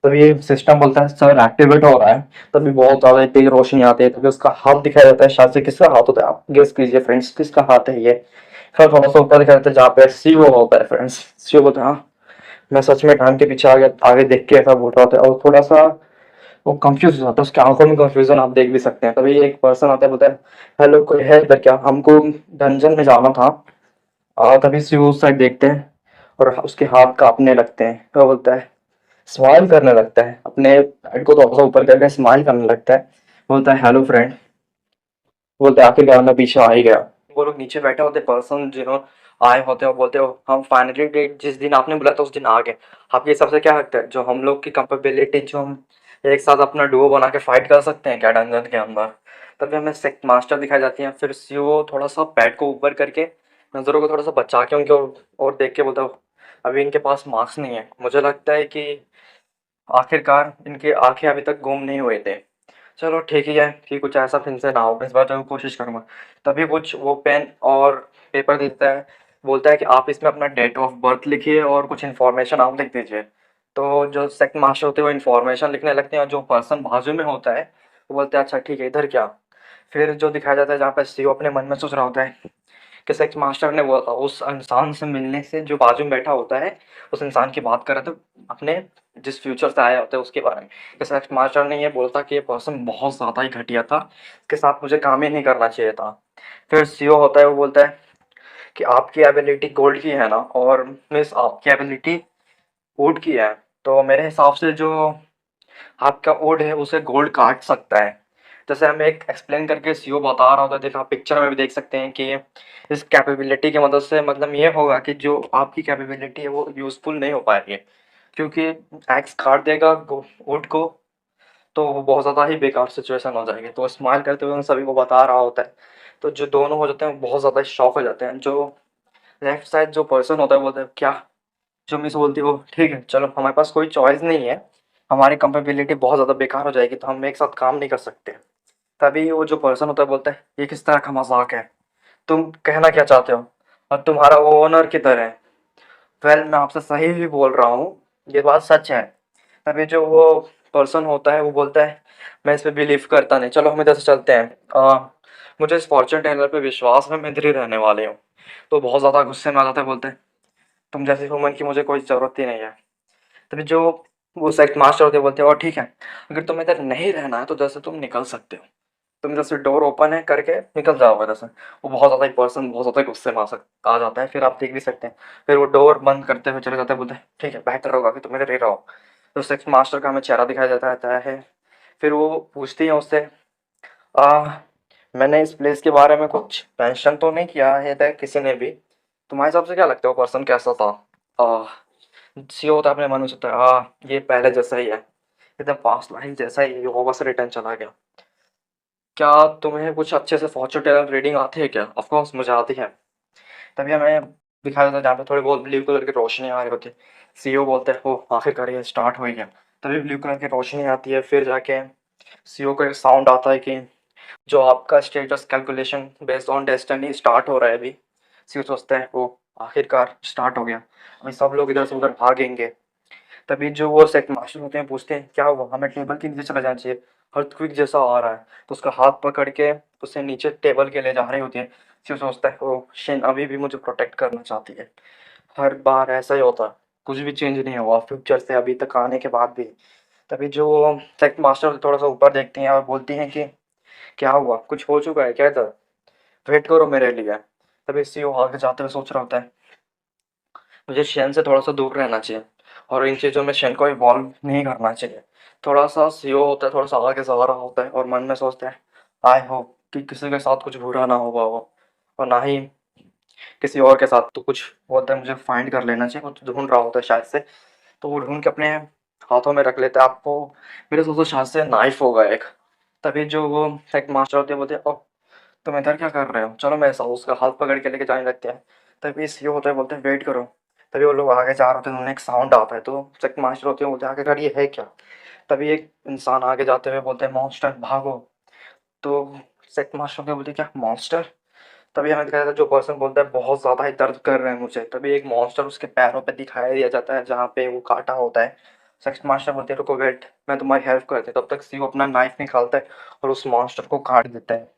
S2: तभी सिस्टम बोलता है सर एक्टिवेट हो रहा है। तभी बहुत ज्यादा तेज रोशनी आती है, तभी उसका हाथ दिखाया जाता है। शायद से किसका हाथ होता है, आप गेस कीजिए फ्रेंड्स, किसका हाथ है ये। फिर थोड़ा सा ऊपर दिखाया जाता है जहाँ पे सीओ होता है फ्रेंड्स। सीओ बोलता है हाँ, मैं सच में टाइम के पीछे आगे देख के ऐसा बोल रहा था। और थोड़ा सा वो कंफ्यूज हो जाता है, उसकी आंखों में कंफ्यूजन आप देख भी सकते हैं। तभी एक पर्सन आता है, बोलता है हेलो कोई है इधर क्या, हमको डंजन में जाना था। तभी सीओ उस साइड देखते हैं और उसके हाथ कांपने लगते हैं। वो बोलता है, स्माइल करने लगता है, अपने हेड को थोड़ा सा ऊपर करके स्माइल करने लगता है। बोलता है हेलो फ्रेंड। बोलते हैं आखिरकार मैं पीछे आ ही गया। वो लोग नीचे बैठे होते पर्सन जिन्होंने आए होते हैं, वो बोलते हो हम फाइनली डेट जिस दिन आपने बुलाया था उस दिन आ गए। आपके हिसाब से क्या लगता है जो हम लोग की कैपेबिलिटी, जो हम एक साथ अपना डुओ बना के फाइट कर सकते हैं क्या डंजन के अंदर। तभी हमें सेक्ट मास्टर दिखाई जाती है। फिर सीओ थोड़ा सा पैड को ऊपर करके नजरों को थोड़ा सा बचा के उनके और देख के बोलता हो अभी इनके पास मार्क्स नहीं है, मुझे लगता है कि आखिरकार इनके आंखें अभी तक गुम नहीं हुए थे। चलो ठीक ही है कि कुछ ऐसा फिर से ना हो, इस बार जरूर कोशिश करूंगा। तभी कुछ वो पेन और पेपर देता है, बोलता है कि आप इसमें अपना डेट ऑफ बर्थ लिखिए और कुछ इन्फॉर्मेशन आप लिख दीजिए। तो जो सेक्ट मास्टर होते हैं वो इन्फॉर्मेशन लिखने लगते हैं और जो पर्सन बाजू में होता है वो बोलते हैं अच्छा ठीक है इधर क्या। फिर जो दिखाया जाता है जहाँ पर सीओ अपने मन में सोच रहा होता है कि सेक्स मास्टर ने बोला था उस इंसान से मिलने से जो बाजू में बैठा होता है, उस इंसान की बात कर रहे थे अपने जिस फ्यूचर से आया होता है उसके बारे में। कि सेक्स मास्टर ने ये बोलता कि ये पर्सन बहुत ज़्यादा ही घटिया था, इसके साथ मुझे काम ही नहीं करना चाहिए था। फिर सीओ होता है वो बोलता है कि आपकी एबिलिटी गोल्ड की है ना, और मिस आपकी एबिलिटी वुड की है, तो मेरे हिसाब से जो आपका वुड है उसे गोल्ड काट सकता है। जैसे हमें एक एक्सप्लेन करके सीओ बता रहा होता है, देखो आप पिक्चर में भी देख सकते हैं कि इस कैपेबिलिटी की मदद से मतलब ये होगा कि जो आपकी कैपेबिलिटी है वो यूज़फुल नहीं हो पाएगी, क्योंकि एक्स काट देगा वुड को, तो वो बहुत ज़्यादा ही बेकार सिचुएशन हो जाएगी। तो स्माइल करते हुए उन सभी को बता रहा होता है। तो जो दोनों हो जाते हैं वो बहुत ज़्यादा शॉक हो जाते हैं। जो लेफ्ट साइड जो पर्सन होता है वो बोलता है क्या, जो मिस बोलती है वो ठीक है चलो हमारे पास कोई चॉइस नहीं है, हमारी कंपेबिलिटी बहुत ज़्यादा बेकार हो जाएगी तो हम एक साथ काम नहीं कर सकते। तभी वो जो पर्सन होता है बोलता है ये किस तरह का मजाक है, तुम कहना क्या चाहते हो, और तुम्हारा वो ओनर की तरह है। वेल मैं आपसे सही ही बोल रहा हूँ, ये बात सच है। तभी जो वो पर्सन होता है वो बोलता है मैं इस पे बिलीव करता नहीं, चलो हम इधर से चलते हैं। मुझे इस फॉर्चून टेलर पे विश्वास है, मैं इधर ही रहने वाले हूँ। तो बहुत ज़्यादा गुस्से में आ जाते हैं, बोलते हैं तुम जैसे ह्यूमन की मुझे कोई ज़रूरत ही नहीं है। तभी जो वो सेक्ट मास्टर होते हैं बोलते हैं और ठीक है, अगर तुम्हें इधर नहीं रहना है तो जैसे तुम निकल सकते हो, तुम जैसे डोर ओपन है करके निकल जाओगे जैसे। वो बहुत ज़्यादा ही पर्सन बहुत ज़्यादा गुस्से में आ जाता है, फिर आप देख भी सकते हैं। फिर वो डोर बंद करते हुए चले जाते हैं, बोलते हैं ठीक है बेहतर होगा कि तुम इधर ही रहो। तो सेक्स मास्टर का हमें चेहरा दिखाया जाता है। फिर वो पूछती है उससे आ मैंने इस प्लेस के बारे में कुछ मेंशन तो नहीं किया है था किसी ने भी, तुम्हारे हिसाब से क्या लगता है वो पर्सन कैसा था। आ सीओ होता है अपने मन में सोचता है ये पहले जैसा ही है, एकदम पास्ट लाइफ जैसा ही होगा से रिटर्न चला गया। क्या तुम्हें कुछ अच्छे से फॉर्चून टेलर रीडिंग आती है क्या? ऑफ कोर्स मुझे आती है। तभी हमें दिखाया जाता है जहाँ पे थोड़ी बहुत ब्लू कलर की रोशनी आ रही होती है। सीईओ बोलते हैं वो आखिरकार ये स्टार्ट हो ही गया। तभी ब्लू कलर की रोशनी आती है, फिर जाके सीईओ का एक साउंड आता है कि जो आपका status calculation based on destiny start हो रहा है अभी। सीओ सोचता है वो आखिरकार स्टार्ट हो गया, अभी सब लोग इधर से उधर भागेंगे। तभी जो वो सेट मास्टर होते हैं पूछते हैं क्या हुआ, हमें टेबल के नीचे चला जाना चाहिए, अर्थक्वेक जैसा आ रहा है। तो उसका हाथ पकड़ के उसे नीचे टेबल के ले जा रही होती है। सीओ सोचता है वो शेन अभी भी मुझे प्रोटेक्ट करना चाहती है। हर बार ऐसा ही होता है, कुछ भी चेंज नहीं हुआ फ्यूचर से अभी तक आने के बाद भी। तभी जो सेक्ट मास्टर थोड़ा सा ऊपर देखती हैं और बोलती हैं कि क्या हुआ, कुछ हो चुका है क्या इधर, वेट करो मेरे लिए। तभी सीओ आगे जाते हुए सोच रहा होता है मुझे शेन से थोड़ा सा दूर रहना चाहिए और इन चीज़ों में शेन को इन्वॉल्व नहीं करना चाहिए। थोड़ा सा सीओ होता है, थोड़ा सा आगे जा रहा होता है और मन में सोचता है आई होप कि किसी के साथ कुछ बुरा ना हुआ हो और ना ही किसी और के साथ। तो कुछ बोलता है मुझे फाइंड कर लेना चाहिए, कुछ ढूंढ रहा होता है शायद से। तो वो ढूंढ के अपने हाथों में रख लेता है। आपको मेरे सोचो शायद से नाइफ होगा एक। तभी जो वो सेक्ट मास्टर होते हैं बोलते हैं ओ तुम इधर क्या कर रहे हो, चलो मेरे साथ। उसका हाथ पकड़ के लेके जाने लगते हैं। तभी सीओ होता है बोलते हैं वेट करो। तभी वो लोग आगे जा रहे होते हैं, उन्हें एक साउंड आता है। तो सेक्ट मास्टर होते हैं बोलते हैं आखिरकार ये है क्या। तभी एक इंसान आगे जाते हुए बोलते हैं मॉन्स्टर भागो। तो सेक्ट मास्टर होते हैं बोलते हैं क्या मॉन्स्टर। तभी हमें दिखाया जाता है जो पर्सन बोलता है बहुत ज़्यादा ही दर्द कर रहे हैं मुझे। तभी एक मॉन्स्टर उसके पैरों पे दिखाया दिया जाता है जहाँ पे वो काटा होता है। सेक्स मास्टर बोलते हैं रुको वेट मैं तुम्हारी हेल्प करती हूँ। तब तक सीओ अपना नाइफ निकालता है और उस मॉन्स्टर को काट देता है।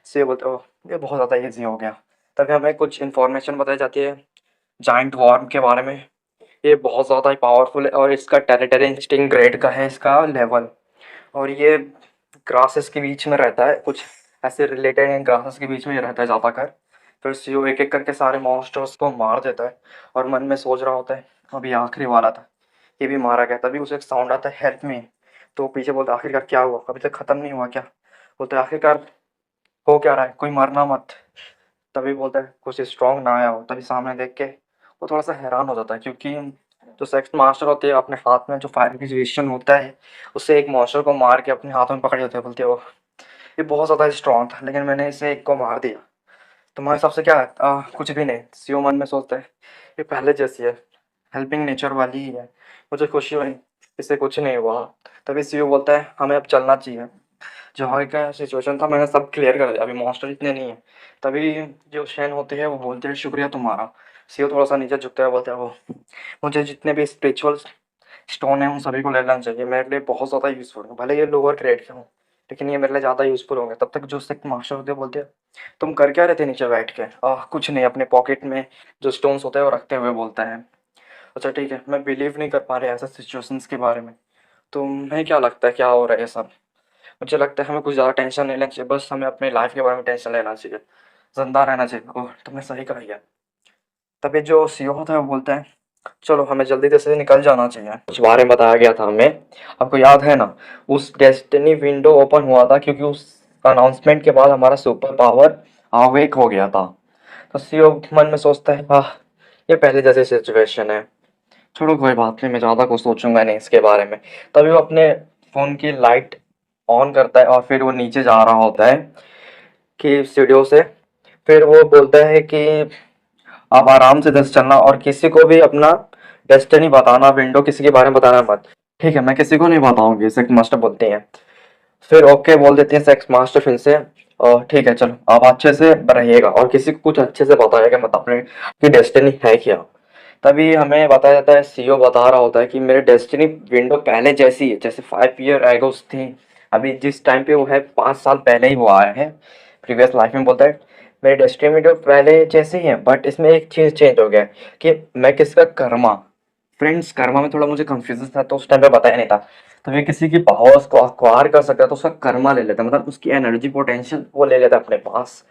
S2: सीओ बोलते हो ये बहुत ज़्यादा ईजी हो गया। तभी हमें कुछ इन्फॉर्मेशन बताई जाती है जाइंट वॉर्म के बारे में। ये बहुत ज़्यादा ही पावरफुल है और इसका टेरिटरी इंस्टिंक्ट ग्रेड का है इसका लेवल। और ये ग्रासेस के बीच में रहता है, कुछ ऐसे रिलेटेड हैं ग्रासेस के बीच में ही रहता है ज़्यादातर। फिर सीओ एक एक करके सारे मॉन्स्टर्स को मार देता है और मन में सोच रहा होता है अभी आखिरी वाला था, ये भी मारा गया। तभी उसे एक साउंड आता है हेल्प मी। तो पीछे बोलता है आखिरकार क्या हुआ, अभी तक ख़त्म नहीं हुआ क्या। बोलते आखिरकार हो क्या रहा है, कोई मरना मत। तभी बोलता है कुछ स्ट्रॉन्ग ना आया हो। तभी सामने देख के वो थोड़ा सा हैरान हो जाता है क्योंकि जो सेक्स मास्टर होते हैं अपने हाथ में जो फायर एक्विजिशन होता है उससे एक मॉन्स्टर को मार के अपने हाथों में पकड़े होते हैं। बोलते हो ये बहुत ज़्यादा स्ट्रॉन्ग था लेकिन मैंने इसे एक को मार दिया, तुम्हारे हिसाब से क्या है? कुछ भी नहीं। सीओ मन में सोचता है ये पहले जैसी है, हेल्पिंग नेचर वाली ही है, मुझे खुशी हुई इससे कुछ नहीं हुआ। तभी सीओ बोलता है हमें अब चलना चाहिए, जो आगे का सिचुएशन था मैंने सब क्लियर कर दिया, अभी मॉन्स्टर इतने नहीं है। तभी जो शेन होते हैं वो बोलते हैं शुक्रिया तुम्हारा। सीओ थोड़ा सा नीचे झुकता है बोलता है वो मुझे जितने भी स्पिरिचुअल स्टोन है उन सभी को ले लेना चाहिए, मेरे लिए बहुत ज़्यादा यूज़फुल है, भले ये लोअर ग्रेड के हों लेकिन ये मेरे लिए ज़्यादा यूज़फुल होंगे। तब तक जो सेक्ट मास्टर होते हैं बोलते हैं तुम कर क्या रहे थे नीचे बैठ के। कुछ नहीं, अपने पॉकेट में जो स्टोन्स होते हैं वो रखते हुए बोलता है अच्छा ठीक है मैं बिलीव नहीं कर पा रहे ऐसे सिचुएशंस के बारे में, तुम्हें क्या लगता है क्या हो रहा है ये सब। मुझे लगता है हमें कुछ ज़्यादा टेंशन नहीं लेना चाहिए, बस हमें अपनी लाइफ के बारे में टेंशन लेना चाहिए, जिंदा रहना चाहिए। ओह तुमने सही कहा यार। तभी जो सीईओ होता है वो बोलता है चलो हमें जल्दी से निकल जाना चाहिए, कुछ बारे में बताया गया था हमें, आपको याद है ना। उस डेस्टिनी विंडो ओपन हुआ था क्योंकि उस अनाउंसमेंट के बाद हमारा सुपर पावर अवेक हो गया था। तो सीईओ मन में सोचता है ये पहले जैसे सिचुएशन है, छोड़ो कोई बात नहीं, मैं ज़्यादा कुछ सोचूंगा नहीं इसके बारे में। तभी वो अपने फ़ोन की लाइट ऑन करता है और फिर वो नीचे जा रहा होता है कि स्टूडियो से। फिर वो बोलता है कि आप आराम से दस चलना और किसी को भी अपना डेस्टिनी बताना, विंडो किसी के बारे में बताना मत। ठीक है मैं किसी को नहीं बताऊंगी, सेक्स मास्टर बोलते हैं। फिर ओके बोल देते हैं सेक्स मास्टर फिर से। और ठीक है चलो आप अच्छे से रहिएगा और किसी को कुछ अच्छे से बताइएगा मत अपने की डेस्टिनी है क्या। तभी हमें बताया जाता है सीईओ बता रहा होता है कि मेरे डेस्टिनी विंडो पहले जैसी है जैसे 5 ईयर एगोस थी। अभी जिस टाइम पे वो है 5 साल पहले ही वो आया है प्रीवियस लाइफ में। बोलता है मेरे डेस्टिनी विंडो पहले जैसे ही है बट इसमें एक चीज़ चेंज हो गया है कि मैं किसका कर्मा। फ्रेंड्स कर्मा में थोड़ा मुझे कंफ्यूजन था तो उस टाइम पे बताया नहीं था। तो ये किसी की पावर्स को अक्वायर कर सकता है तो उसका कर्मा ले लेता है, मतलब उसकी एनर्जी पोटेंशियल वो ले लेता है अपने पास।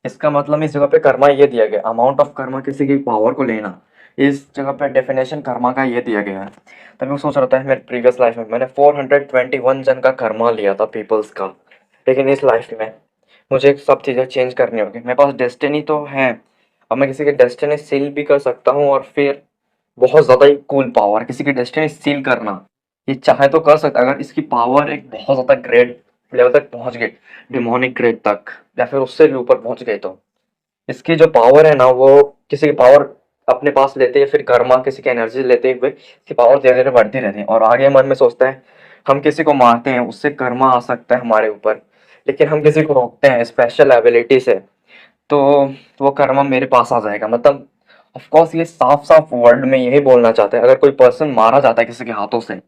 S2: इसका मतलब इस जगह पे कर्मा ये दिया गया अमाउंट ऑफ कर्मा, किसी की पावर को लेना। इस जगह पे डेफिनेशन कर्मा का ये दिया गया है। तभी वो सोच रहा था मेरे प्रीवियस लाइफ में मैंने 421 जन का कर्मा लिया था पीपल्स का, लेकिन इस लाइफ में मुझे सब चीज़ें चेंज करनी होगी। मेरे पास डेस्टिनी तो है, अब मैं किसी की डेस्टिनी सील भी कर सकता हूँ और फिर बहुत ज़्यादा ही कूल पावर किसी की डेस्टिनी सील करना, ये चाहे तो कर सकता है अगर इसकी पावर एक बहुत ज़्यादा ग्रेट लेवल तक पहुंच गई, डिमोनिक ग्रेड तक या फिर उससे भी ऊपर पहुंच गई। तो इसकी जो पावर है ना वो किसी की पावर अपने पास लेते या फिर कर्मा किसी की एनर्जी लेते हुए इसकी पावर धीरे धीरे बढ़ती रहती है। और आगे मन में सोचता है हम किसी को मारते हैं उससे कर्मा आ सकता है हमारे ऊपर, लेकिन हम किसी को रोकते हैं स्पेशल एबिलिटी से तो वो कर्मा मेरे पास आ जाएगा। मतलब ऑफ कोर्स ये साफ साफ वर्ड में यही बोलना चाहते हैं, अगर कोई पर्सन मारा जाता है किसी के हाथों से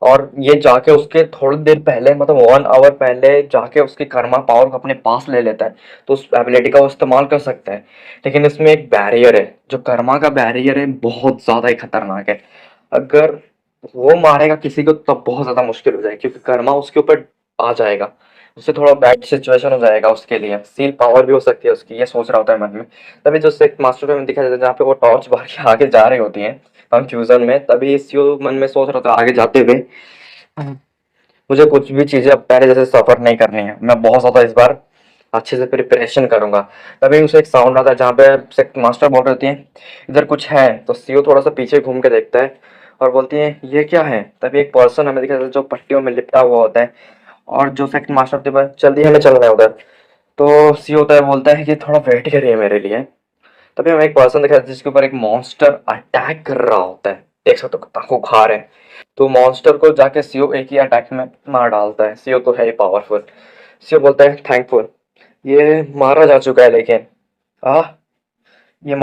S2: और ये जाके उसके थोड़ी देर पहले मतलब 1 आवर पहले जाके उसकी कर्मा पावर को अपने पास ले लेता है, तो उस एबिलिटी का वो इस्तेमाल कर सकता है। लेकिन इसमें एक बैरियर है, जो कर्मा का बैरियर है बहुत ज्यादा ही खतरनाक है। अगर वो मारेगा किसी को तब बहुत ज्यादा मुश्किल हो जाएगी, क्योंकि कर्मा उसके ऊपर आ जाएगा, उससे थोड़ा बैड सिचुएशन हो जाएगा उसके लिए, सील पावर भी हो सकती है उसकी, ये सोच रहा होता है मन में। तभी जो एक मास्टर में दिखाया जाता है जहाँ पे वो टॉर्च बार के आगे जा रही होती है कंफ्यूजन में, तभी सीओ मन में सोच रहा था आगे जाते हुए मुझे कुछ भी चीजें अब पहले जैसे सफर नहीं करनी है, मैं बहुत ज्यादा इस बार अच्छे से प्रिपरेशन करूंगा। तभी उसे एक साउंड आता है जहाँ पे मास्टर बोल रही होती है इधर कुछ है, तो सीओ थोड़ा सा पीछे घूम के देखता है और बोलती है ये क्या है। तभी एक पर्सन हमें दिखाता है जो पट्टियों में लिपटा हुआ होता है, और जो सेकंड मास्टर होती है जल्दी हमें चलना है उधर। तो सीओ होता है बोलता है कि थोड़ा वेट करिए मेरे लिए। तभी हमें एक पर्सन दिखाता है जिसके ऊपर एक मॉन्स्टर अटैक कर रहा होता है, देख सकते हो कितना खूंखार है। तो मॉन्स्टर को जाके सीओ एक ही अटैक में मार डालता है, सीओ तो है ही पावरफुल। सीओ बोलता है थैंकफुल, ये मारा जा चुका है लेकिन आ ये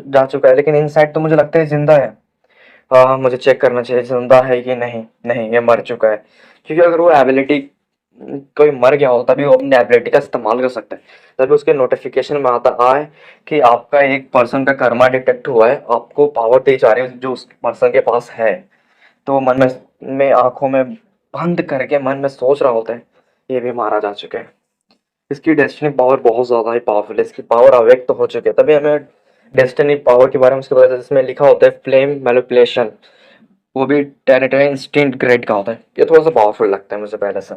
S2: जा चुका है लेकिन इनसाइड तो मुझे लगता है जिंदा है। हाँ मुझे चेक करना चाहिए जिंदा है कि नहीं। नहीं ये मर चुका है, क्योंकि अगर वो एबिलिटी कोई मर गया हो तभी वो अपनी एबिलिटी का इस्तेमाल कर सकता है। तभी उसके नोटिफिकेशन में आता आए कि आपका एक पर्सन का कर्मा डिटेक्ट हुआ है, आपको पावर दी जा रही है जो उस पर्सन के पास है। तो मन में आंखों में बंद करके मन में सोच रहा होता है ये भी मारा जा चुका है। इसकी डेस्टिनी पावर बहुत ज्यादा ही पावरफुल है, इसकी पावर अवेक तो हो चुकी है। तभी हमें डेस्टिनी पावर के बारे में उसके बाद इसमें लिखा होता है फ्लेम मैनिपुलेशन, वो भी टेरिटरी इंस्टिंक्ट ग्रेड का होता है। ये थोड़ा सा पावरफुल लगता है मुझे पहले से,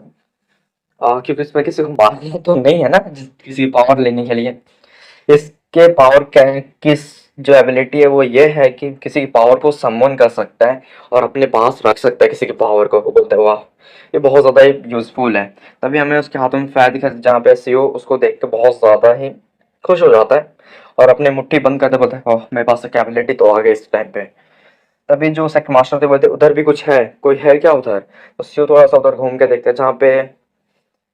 S2: क्योंकि इसमें किसी को मारना तो नहीं है ना किसी पावर लेने के लिए। इसके पावर किस जो एबिलिटी है वो ये है कि किसी की पावर को समवन कर सकता है और अपने पास रख सकता है किसी की पावर को। वो बोलते हैं वाह ये बहुत ज़्यादा ही यूजफुल है। तभी हमें उसके हाथों में फायर दिखा जहाँ पे सीओ उसको देख के बहुत ज़्यादा ही खुश हो जाता है और अपने मुट्ठी बंद करते बोलता है ओह मेरे पास एक एबिलिटी तो आ गई इस टाइम पे। तभी जो सेकंड मास्टर थे बोलते उधर भी कुछ है, कोई है क्या उधर। तो सीओ थोड़ा सा उधर घूम के देखते हैं जहाँ पे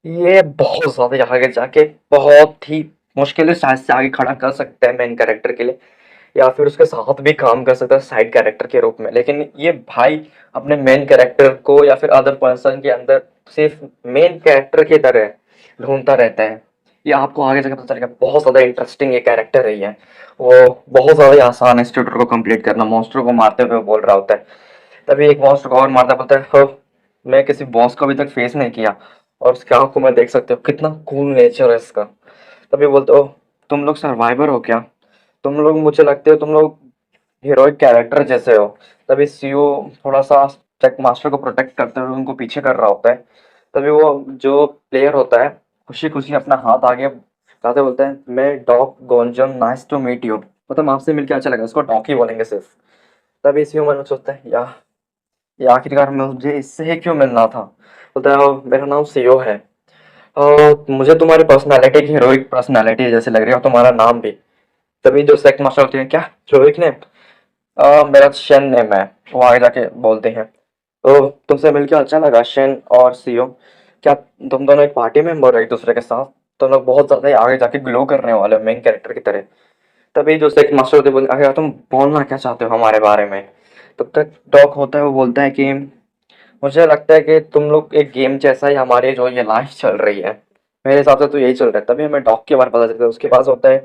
S2: ये बहुत ज्यादा आगे जाके बहुत ही मुश्किल से शायद से आगे खड़ा कर सकता है मेन कैरेक्टर के लिए, या फिर उसके साथ भी काम कर सकता है साइड कैरेक्टर के रूप में। लेकिन ये भाई अपने मेन कैरेक्टर को या फिर अदर पर्सन के अंदर सिर्फ मेन कैरेक्टर की तरह ढूंढता रहता है। ये आपको आगे जाकर पता चलेगा, बहुत ज्यादा इंटरेस्टिंग ये कैरेक्टर रही है। वो बहुत ज्यादा ही आसान है इस ट्यूटर को कंप्लीट करना, मॉन्स्टर को मारते हुए बोल रहा होता है। तभी एक मॉन्स्टर को और मारता बोलता है "हो, मैं किसी बॉस को अभी तक फेस नहीं किया और उसकी आंखों में देख सकते हो कितना कूल नेचर है इसका। तभी बोलते हो तुम लोग सर्वाइवर हो क्या, तुम लोग मुझे लगते हो तुम लोग हीरोइक कैरेक्टर जैसे हो। तभी सीओ थोड़ा सा चेक मास्टर को प्रोटेक्ट करते हुए उनको पीछे कर रहा होता है। तभी वो जो प्लेयर होता है खुशी खुशी अपना हाथ आगे बढ़ाते बोलते हैं मैं डॉक गोंजन नाइस टू मीट यू, मतलब आपसे मिलकर अच्छा लगा, उसको डॉक ही बोलेंगे सिर्फ। तभी सीओ मन में सोचता है या ये आखिरकार मुझे इससे ही क्यों मिलना था। बोलता है मेरा नाम सीओ है और मुझे तुम्हारी पर्सनालिटी की हीरोइक पर्सनालिटी जैसे लग रही है और तुम्हारा नाम भी। तभी जो सेक्ट मास्टर होती है क्या हीरोइक नेम, मेरा शेन नेम है। वो आगे जाके बोलते हैं तो तुमसे मिलकर अच्छा लगा शेन और सीओ, क्या तुम दोनों एक पार्टी मेंबर हो एक दूसरे के साथ, तो लोग बहुत ज्यादा ही आगे जाके ग्लो करने वाले मेन कैरेक्टर की तरह। तभी जो सेक्ट मास्टर होते हैं बोलते अगर तुम बोलना क्या चाहते हो हमारे बारे में। तब तक टॉक होता है, वो बोलता है कि मुझे लगता है कि तुम लोग एक गेम जैसा ही हमारी जो ये लाइफ चल रही है, मेरे हिसाब से तो यही चल रहा है। तभी हमें डॉग के बारे में पता चलता है उसके पास होता है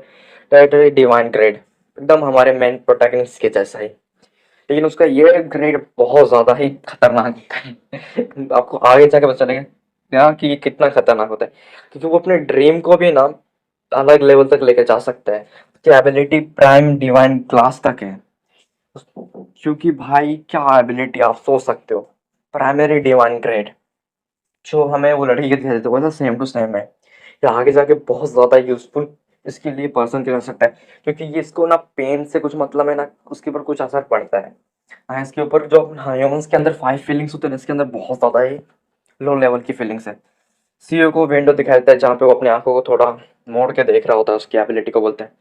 S2: टेरिटरी डिवाइन ग्रेड, एकदम हमारे मेन प्रोटैगनिस्ट के जैसा ही। लेकिन उसका ये ग्रेड बहुत ज्यादा ही खतरनाक होता है आपको आगे जाके पता चलेगा क्या कि ये कितना खतरनाक होता है, क्योंकि वो अपने ड्रीम को भी ना अलग लेवल तक लेके जा सकता है। उसकी एबिलिटी प्राइम डिवाइन क्लास तक है, क्योंकि भाई क्या एबिलिटी आप सोच सकते हो, प्राइमरी डिवाइन ग्रेड जो हमें वो लड़की के दिखाई देते वैसा सेम टू सेम है। ये आगे जाके बहुत ज़्यादा यूजफुल इसके लिए पर्सन के रह सकता है, क्योंकि ये इसको ना पेन से कुछ मतलब है ना उसके ऊपर कुछ असर पड़ता है। हाँ इसके ऊपर जो ह्यूमंस के अंदर 5 फीलिंग्स होते हैं इसके अंदर बहुत ज़्यादा ही लो लेवल की फीलिंग्स है। सीईओ को विंडो दिखाई देता है जहाँ पे वो अपने आंखों को थोड़ा मोड़ के देख रहा होता है, उसकी एबिलिटी को बोलते हैं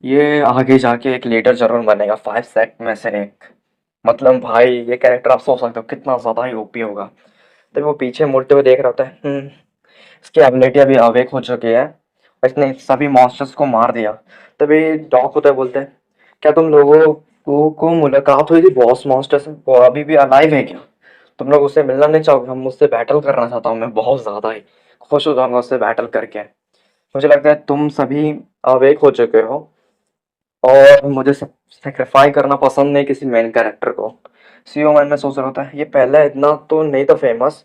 S2: ये आगे जाके एक लीडर जरूर बनेगा 5 सेट में से एक। मतलब भाई ये कैरेक्टर आप सोच सकते हो कितना ज़्यादा ही ओपी होगा। तभी वो पीछे मुड़ते हुए देख रहा होता है इसकी एबिलिटी अभी अवेक हो चुकी है इसने सभी मॉन्स्टर्स को मार दिया। तभी डॉक होता है, बोलते हैं क्या तुम लोगों को मुलाकात हुई थी बॉस मॉन्स्टर से, वो अभी भी अलाइव है क्या? तुम लोग उससे मिलना नहीं चाहोगे? हम उससे बैटल करना चाहता हूँ, मैं बहुत ज़्यादा ही खुश हो जाऊंगा उससे बैटल करके। मुझे लगता है तुम सभी अवेक हो चुके हो और मुझे सेक्रीफाई करना पसंद नहीं किसी मेन कैरेक्टर को। सीओ मन में सोच रहा था ये पहला इतना तो नहीं था फेमस,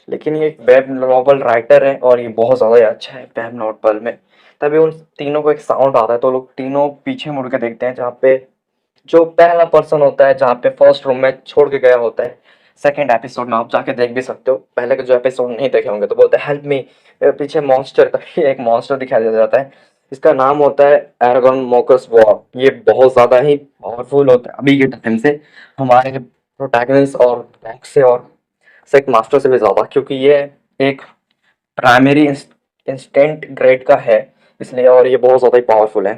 S2: लेकिन ये एक वेब नॉवल राइटर है और ये बहुत ज़्यादा ही अच्छा है वेब नॉवल में। तभी उन तीनों को एक साउंड आता है तो लोग तीनों पीछे मुड़ के देखते हैं, जहाँ पे जो पहला पर्सन होता है जहाँ पे फर्स्ट रूम में छोड़ के गया होता है। सेकंड एपिसोड में आप जाके देख भी सकते हो, पहले के जो एपिसोड नहीं देखे होंगे तो बोलते हैं हेल्प मी, पीछे मॉन्स्टर, तभी एक मॉन्स्टर दिखाई दे जाता है। इसका नाम होता है एरागोन मोकस वॉर। ये बहुत ज़्यादा ही पावरफुल होता है अभी के टाइम से, हमारे प्रोटैगनिस्ट और बॉक्स से और सेक मास्टर से भी ज़्यादा, क्योंकि ये एक प्राइमरी इंस्टेंट ग्रेड का है इसलिए, और ये बहुत ज़्यादा ही पावरफुल है।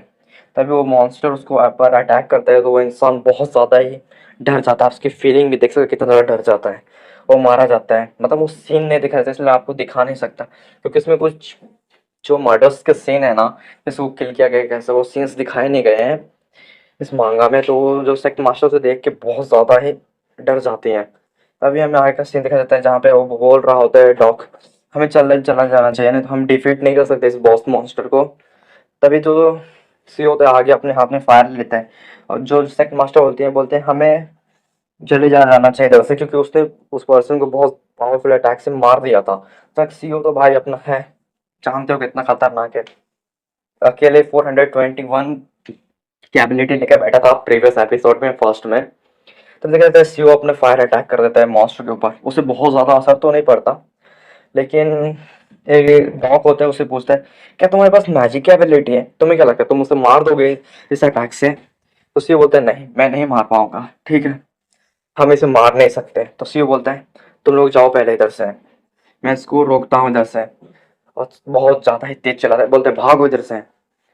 S2: तभी वो मॉन्स्टर उसको पर अटैक करता है तो वो इंसान बहुत ज़्यादा ही डर जाता है। उसकी फीलिंग भी देख सकते कितना ज़्यादा डर जाता है। वो मारा जाता है, मतलब वो सीन नहीं दिखा जाता इसलिए आपको दिखा नहीं सकता, क्योंकि इसमें कुछ जो मर्डर्स के सीन है ना, जैसे वो किल किया गया कैसे, वो सीन्स दिखाए नहीं गए हैं इस मांगा में। तो वो जो सेक्ट मास्टर से देख के बहुत ज़्यादा ही डर जाती हैं। तभी हमें आगे का सीन दिखा जाता है जहाँ पे वो बोल रहा होता है डॉक हमें चला जाना चाहिए, नहीं तो हम डिफीट नहीं कर सकते इस बॉस मॉन्स्टर को। तभी तो सी होता है आगे अपने हाथ में फायर लेता है, और जो सेक्ट मास्टर बोलते हैं हमें जल्दी जाना चाहिए इधर से, क्योंकि उसने उस पर्सन को बहुत पावरफुल अटैक से मार दिया था। तक सीओ तो भाई अपना है, जानते हो कितना खतरनाक है, अकेले 421 की एबिलिटी लेकर बैठा था प्रीवियस एपिसोड में फर्स्ट में। तब देखा जाता है सीओ अपने फायर अटैक कर देता है मॉन्स्टर के ऊपर, उसे बहुत ज़्यादा असर तो नहीं पड़ता, लेकिन एक डॉक होता है उसे पूछता है क्या तुम्हारे पास मैजिक की एबिलिटी है, तुम्हें क्या लगता है तुम उसे मार दोगे इस अटैक से? तो सीओ बोलता है नहीं मैं नहीं मार पाऊंगा, ठीक है हम इसे मार नहीं सकते। तो सीओ बोलता है तुम लोग जाओ पहले इधर से, मैं इसको रोकता हूँ इधर से। और बहुत ज़्यादा ही तेज चलाता है, बोलते हैं भागो इधर से,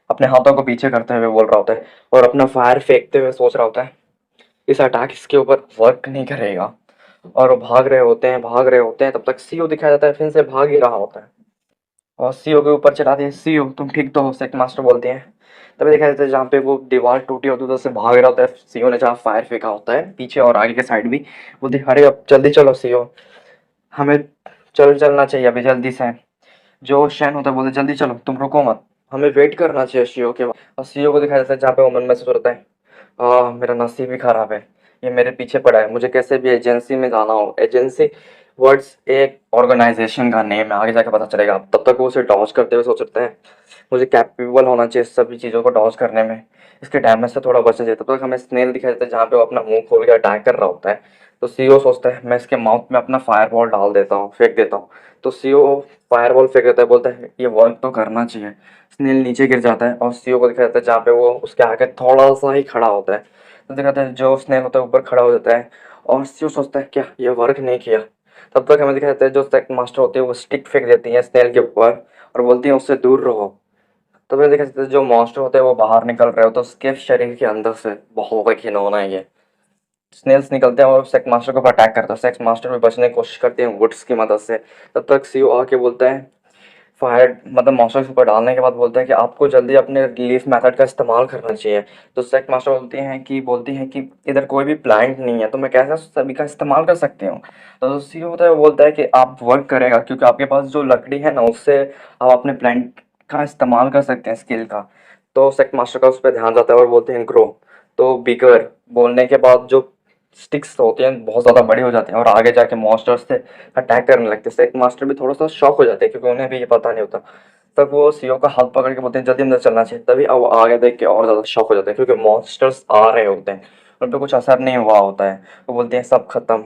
S2: अपने हाथों को पीछे करते हुए बोल रहा होता है और अपना फायर फेंकते हुए सोच रहा होता है इस अटैक इसके ऊपर वर्क नहीं करेगा। और वो भाग रहे होते हैं, तब तक सीओ दिखाया जाता है फिर से भाग ही रहा होता है और सीओ के ऊपर चढ़ाते हैं, सीओ तुम ठीक तो हो, सेक्ट मास्टर बोलते हैं। तभी दिखाया जाता है जहाँ पे वो दीवार टूटी होती है उधर से भाग रहा होता है सीओ ने, जहाँ फायर फेंका होता है पीछे और आगे के साइड भी। बोलते हैं अरे अब जल्दी चलो सीओ, हमें चलना चाहिए अभी जल्दी से। जो शैन होता है बोलते जल्दी चलो तुम रुको मत, हमें वेट करना चाहिए सीओ के। और सीओ को दिखाया जाता है जहाँ पे वो मन में सोच रहा है मेरा नसीब ही खराब है, ये मेरे पीछे पड़ा है, मुझे कैसे भी एजेंसी में जाना हो। एजेंसी वर्ड्स एक ऑर्गेनाइजेशन का नेम है, आगे जाके पता चलेगा। तब तक वो उसे डॉज करते हुए सोच रहे हैं मुझे कैपेबल होना चाहिए सभी चीज़ों को डॉज करने में, इसके डैमेज से थोड़ा बचना चाहिए। तब तक हमें स्नेल दिखाई देता है जहाँ पे वो अपना मुंह खोल के अटैक कर रहा होता है। तो सीओ सोचता है मैं इसके माउथ में अपना फायर बॉल डाल देता हूँ, फेंक देता हूँ। तो सीओ फायर बॉल फेंक देता है, बोलता है ये वर्क तो करना चाहिए। स्नेल नीचे गिर जाता है और सीओ को दिखाया जाता है जहाँ पे वो उसके आगे थोड़ा सा ही खड़ा होता है। तो दिखाता है जो स्नेल होता है ऊपर खड़ा हो जाता है और सीओ सोचता है क्या ये वर्क नहीं किया। तब तक हमें दिखाया जाता है जो सेक्ट मास्टर होती है वो स्टिक फेंक देती है स्नेल के ऊपर और बोलती है उससे दूर रहो। तो फिर देखा जाता है जो मॉन्स्टर होते हैं वो बाहर निकल रहे हो तो उसके शरीर के अंदर से बहुत घिनौना है ये। स्नेल्स निकलते हैं और सेक्स मास्टर को अटैक करता है, सेक्स मास्टर भी बचने की कोशिश करते हैं वुड्स की मदद से। तब तक सीओ आके बोलता है फायर मतलब मॉन्स्टर के ऊपर डालने के बाद बोलता है कि आपको जल्दी अपने रिलीफ मेथड का इस्तेमाल करना चाहिए। तो सेक्स मास्टर बोलती हैं कि इधर कोई भी प्लांट नहीं है तो मैं कैसे सभी का इस्तेमाल कर सकती हूँ। तो सीओ होता है वो बोलता है कि आप वर्क करेगा क्योंकि आपके पास जो लकड़ी है ना उससे आप अपने प्लांट का इस्तेमाल कर सकते हैं स्किल का। तो सेक्स मास्टर का उस पर ध्यान जाता है और बोलते हैं ग्रो। तो बिगर बोलने के बाद जो स्टिक्स होते हैं बहुत ज़्यादा बड़े हो जाते हैं और आगे जाके मॉन्स्टर्स से अटैक करने लगते हैं। सेक मास्टर भी थोड़ा सा शॉक हो जाते हैं क्योंकि उन्हें भी ये पता नहीं होता। तब वो सीओ का हाथ पकड़ के बोलते हैं जल्दी अंदर चलना चाहिए। तभी अब वो आगे देख के और ज़्यादा शॉक हो जाते हैं क्योंकि मॉन्स्टर्स आ रहे होते हैं, उन पर कुछ असर नहीं हुआ होता है। वो बोलते हैं सब खत्म,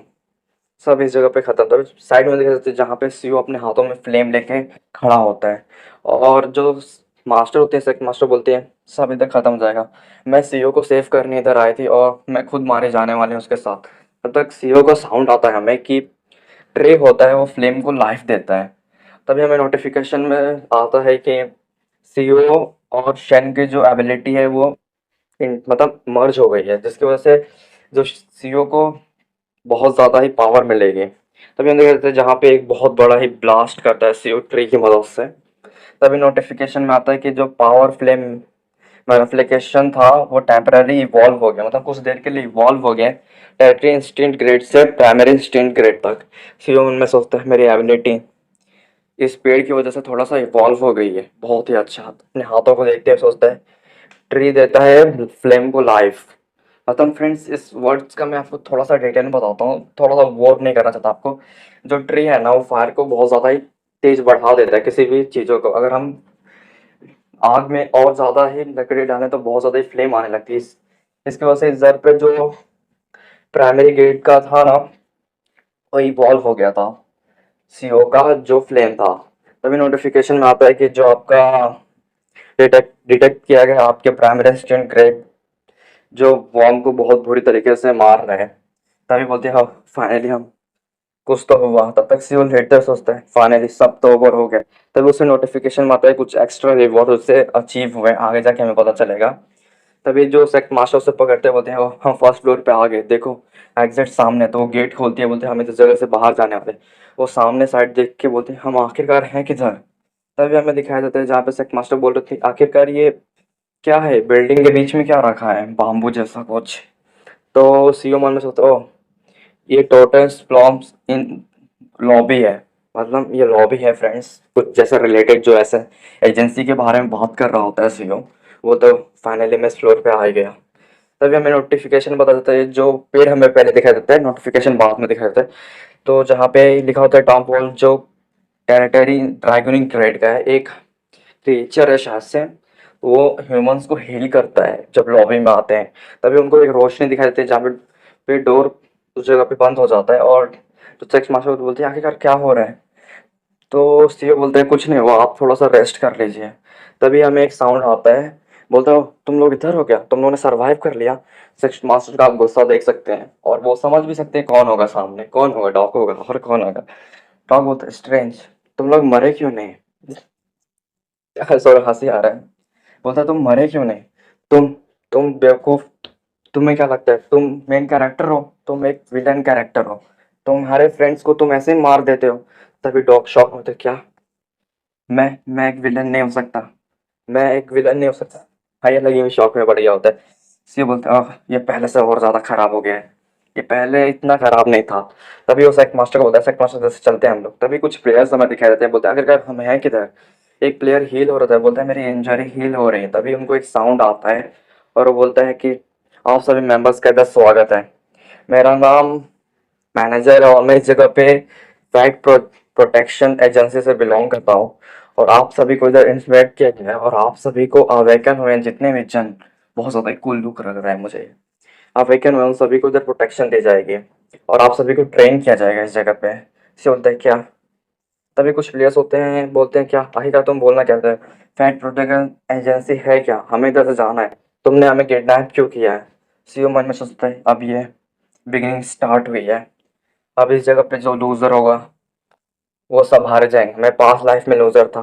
S2: सब इस जगह पे खत्म। तभी साइड में देखा जाता है जहाँ पे सीओ अपने हाथों में फ्लेम लेके खड़ा होता है और जो मास्टर होते हैं सेक्ट मास्टर बोलते हैं सब इधर खत्म हो जाएगा, मैं सीईओ को सेव करने इधर आई थी और मैं खुद मारे जाने वाले हूँ उसके साथ। तब तक सीईओ का साउंड आता है हमें कि ट्रे होता है वो फ्लेम को लाइफ देता है। तभी हमें नोटिफिकेशन में आता है कि सीईओ और शेन की जो एबिलिटी है वो मतलब मर्ज हो गई है, जिसकी वजह से जो सीईओ को बहुत ज़्यादा ही पावर मिलेगी। तभी हम देख रहे थे जहाँ पे एक बहुत बड़ा ही ब्लास्ट करता है सीईओ ट्री की मदद से। तभी नोटिफिकेशन में आता है कि जो पावर फ्लेम एप्लीकेशन था वो टेम्पररी इवॉल्व हो गया, मतलब कुछ देर के लिए इवॉल्व हो गया टेरिटरी इंस्टिंक्ट ग्रेड से प्राइमरी इंस्टिंक्ट ग्रेड तक। सीओ उनमें सोचता है मेरी एबिलिटी इस पेड़ की वजह से थोड़ा सा इवॉल्व हो गई है, बहुत ही अच्छा। अपने हाथों को देखते हुए सोचता है ट्री देता है फ्लेम को लाइफ। मतलब फ्रेंड्स इस वर्ड्स का मैं आपको थोड़ा सा डिटेल में बताता हूँ, थोड़ा सा वर्ड नहीं करना चाहता आपको। जो ट्री है ना वो फायर को बहुत ज़्यादा ही तेज बढ़ा देता है, किसी भी चीज़ों को अगर हम आग में और ज़्यादा ही लकड़ी डालें तो बहुत ज़्यादा ही फ्लेम आने लगती है। इसकी वजह से इस जर पे जो प्राइमरी गेट का था ना वो इवॉल्व हो गया था सीओ का जो फ्लेम था। तभी नोटिफिकेशन में आता है कि जो आपका डिटेक्ट किया गया आपके प्राइमरी स्टूडेंट ग्रेड जो वॉर्म को बहुत बुरी तरीके से मार रहे हैं। तभी बोलते हैं हाँ फाइनली हम कुछ तो हुआ। तब तक सीओ लेटर सोचता है फाइनली सब तो ओवर हो गया। तभी उसे नोटिफिकेशन में आता है कुछ एक्स्ट्रा रिवॉर्ड उससे अचीव हुए, आगे जाके हमें पता चलेगा। तभी जो सेक्ट मास्टर उसे पकड़ते बोलते हैं हम फर्स्ट फ्लोर पे आ गए, देखो एग्जिट सामने। तो वो गेट खोलती है, बोलते हैं हम इस जगह से बाहर जाने वाले। वो सामने साइड देख के बोलते हैं हम आखिरकार हैं किधर। तभी हमें दिखाया जाता है जहाँ पे सेक्ट मास्टर बोल रहे थे आखिरकार ये क्या है, बिल्डिंग के बीच में क्या रखा है बाम्बू जैसा कुछ। तो सीओ मन में सोचता ओ ये टोटल्स प्लॉम्स इन लॉबी है, मतलब ये लॉबी है फ्रेंड्स, कुछ जैसा रिलेटेड जो ऐसा एजेंसी के बारे में बात कर रहा होता है सीओ। वो तो फाइनली मैं इस फ्लोर पे आ ही गया। तभी हमें नोटिफिकेशन बता देता है, जो पेड़ हमें पहले दिखाई देता है नोटिफिकेशन बाद में दिखाई देता है। तो जहाँ पे लिखा होता है टॉम वॉल जो टेरिटरी ड्रैगनिंग ग्रेड का है, एक क्रिएचर है शायद से, वो ह्यूमंस को हील करता है जब लॉबी में आते हैं। तभी उनको एक रोशनी दिखाई देती है जहाँ पे डोर उस जगह पे बंद हो जाता है। और तो सेक्स मास्टर बोलते हैं आखिरकार क्या हो रहा है। तो सीओ बोलते हैं कुछ नहीं हुआ, आप थोड़ा सा रेस्ट कर लीजिए। तभी हमें एक साउंड आता है, बोलता हो तुम लोग इधर हो क्या, तुम लोगों ने सरवाइव कर लिया। सेक्स मास्टर का आप गुस्सा देख सकते हैं और वो समझ भी सकते हैं कौन होगा सामने, कौन होगा, डॉक होगा और कौन होगा। डॉक बोलता है स्ट्रेंज तुम लोग मरे क्यों नहीं। सॉरी हंसी आ रहा है। बोलता तुम मरे क्यों नहीं, तुम बेवकूफ, तुम्हें क्या लगता है तुम मेन कैरेक्टर हो, तुम एक विलन कैरेक्टर हो, तुम्हारे फ्रेंड्स को तुम ऐसे ही मार देते हो। तभी डॉग शॉक होते क्या, मैं एक विलन नहीं हो सकता, मैं एक विलन नहीं हो सकता। हाँ ये लगी हुई शॉक में पड़ गया होता है। सी बोलते ये पहले से और ज्यादा खराब हो गया है, ये पहले इतना खराब नहीं था। तभी वो सेक्ट मास्टर को बोलता है सेक्ट मास्टर जैसे चलते हैं हम लोग। तभी कुछ प्लेयर्स हमें दिखाई देते हैं, बोलते हैं आखिरकार हम हैं किधर। एक प्लेयर हील हो रहा था, बोलता है मेरी इंजरी हील हो रही है। तभी उनको एक साउंड आता है और वो बोलता है कि आप सभी मेंबर्स का इधर स्वागत है, मेरा नाम मैनेजर है और मैं इस जगह पे फैक्ट प्रोटेक्शन एजेंसी से बिलोंग करता हूँ। और आप सभी को इधर इन्वाइट किया गया है और आप सभी को अवेकन हुए हैं जितने भी जन, बहुत ज़्यादा कूल लुक लग रहा है मुझे। अवेकन हुए उन सभी को इधर प्रोटेक्शन दी जाएगी और आप सभी को ट्रेन किया जाएगा इस जगह पे। इसे बोलते हैं क्या। तभी कुछ प्लेयर्स होते हैं, बोलते हैं क्या आखिरकार तुम बोलना चाहते हो, फैक्ट प्रोटेक्शन एजेंसी है क्या, हमें इधर से जाना है, तुमने हमें किडनैप क्यों किया है। सीओ मन में सोचता है अब ये बिगिनिंग स्टार्ट हुई है, अब इस जगह पे जो लूजर होगा वो सब हार जाएंगे। मैं पास्ट लाइफ में लूजर था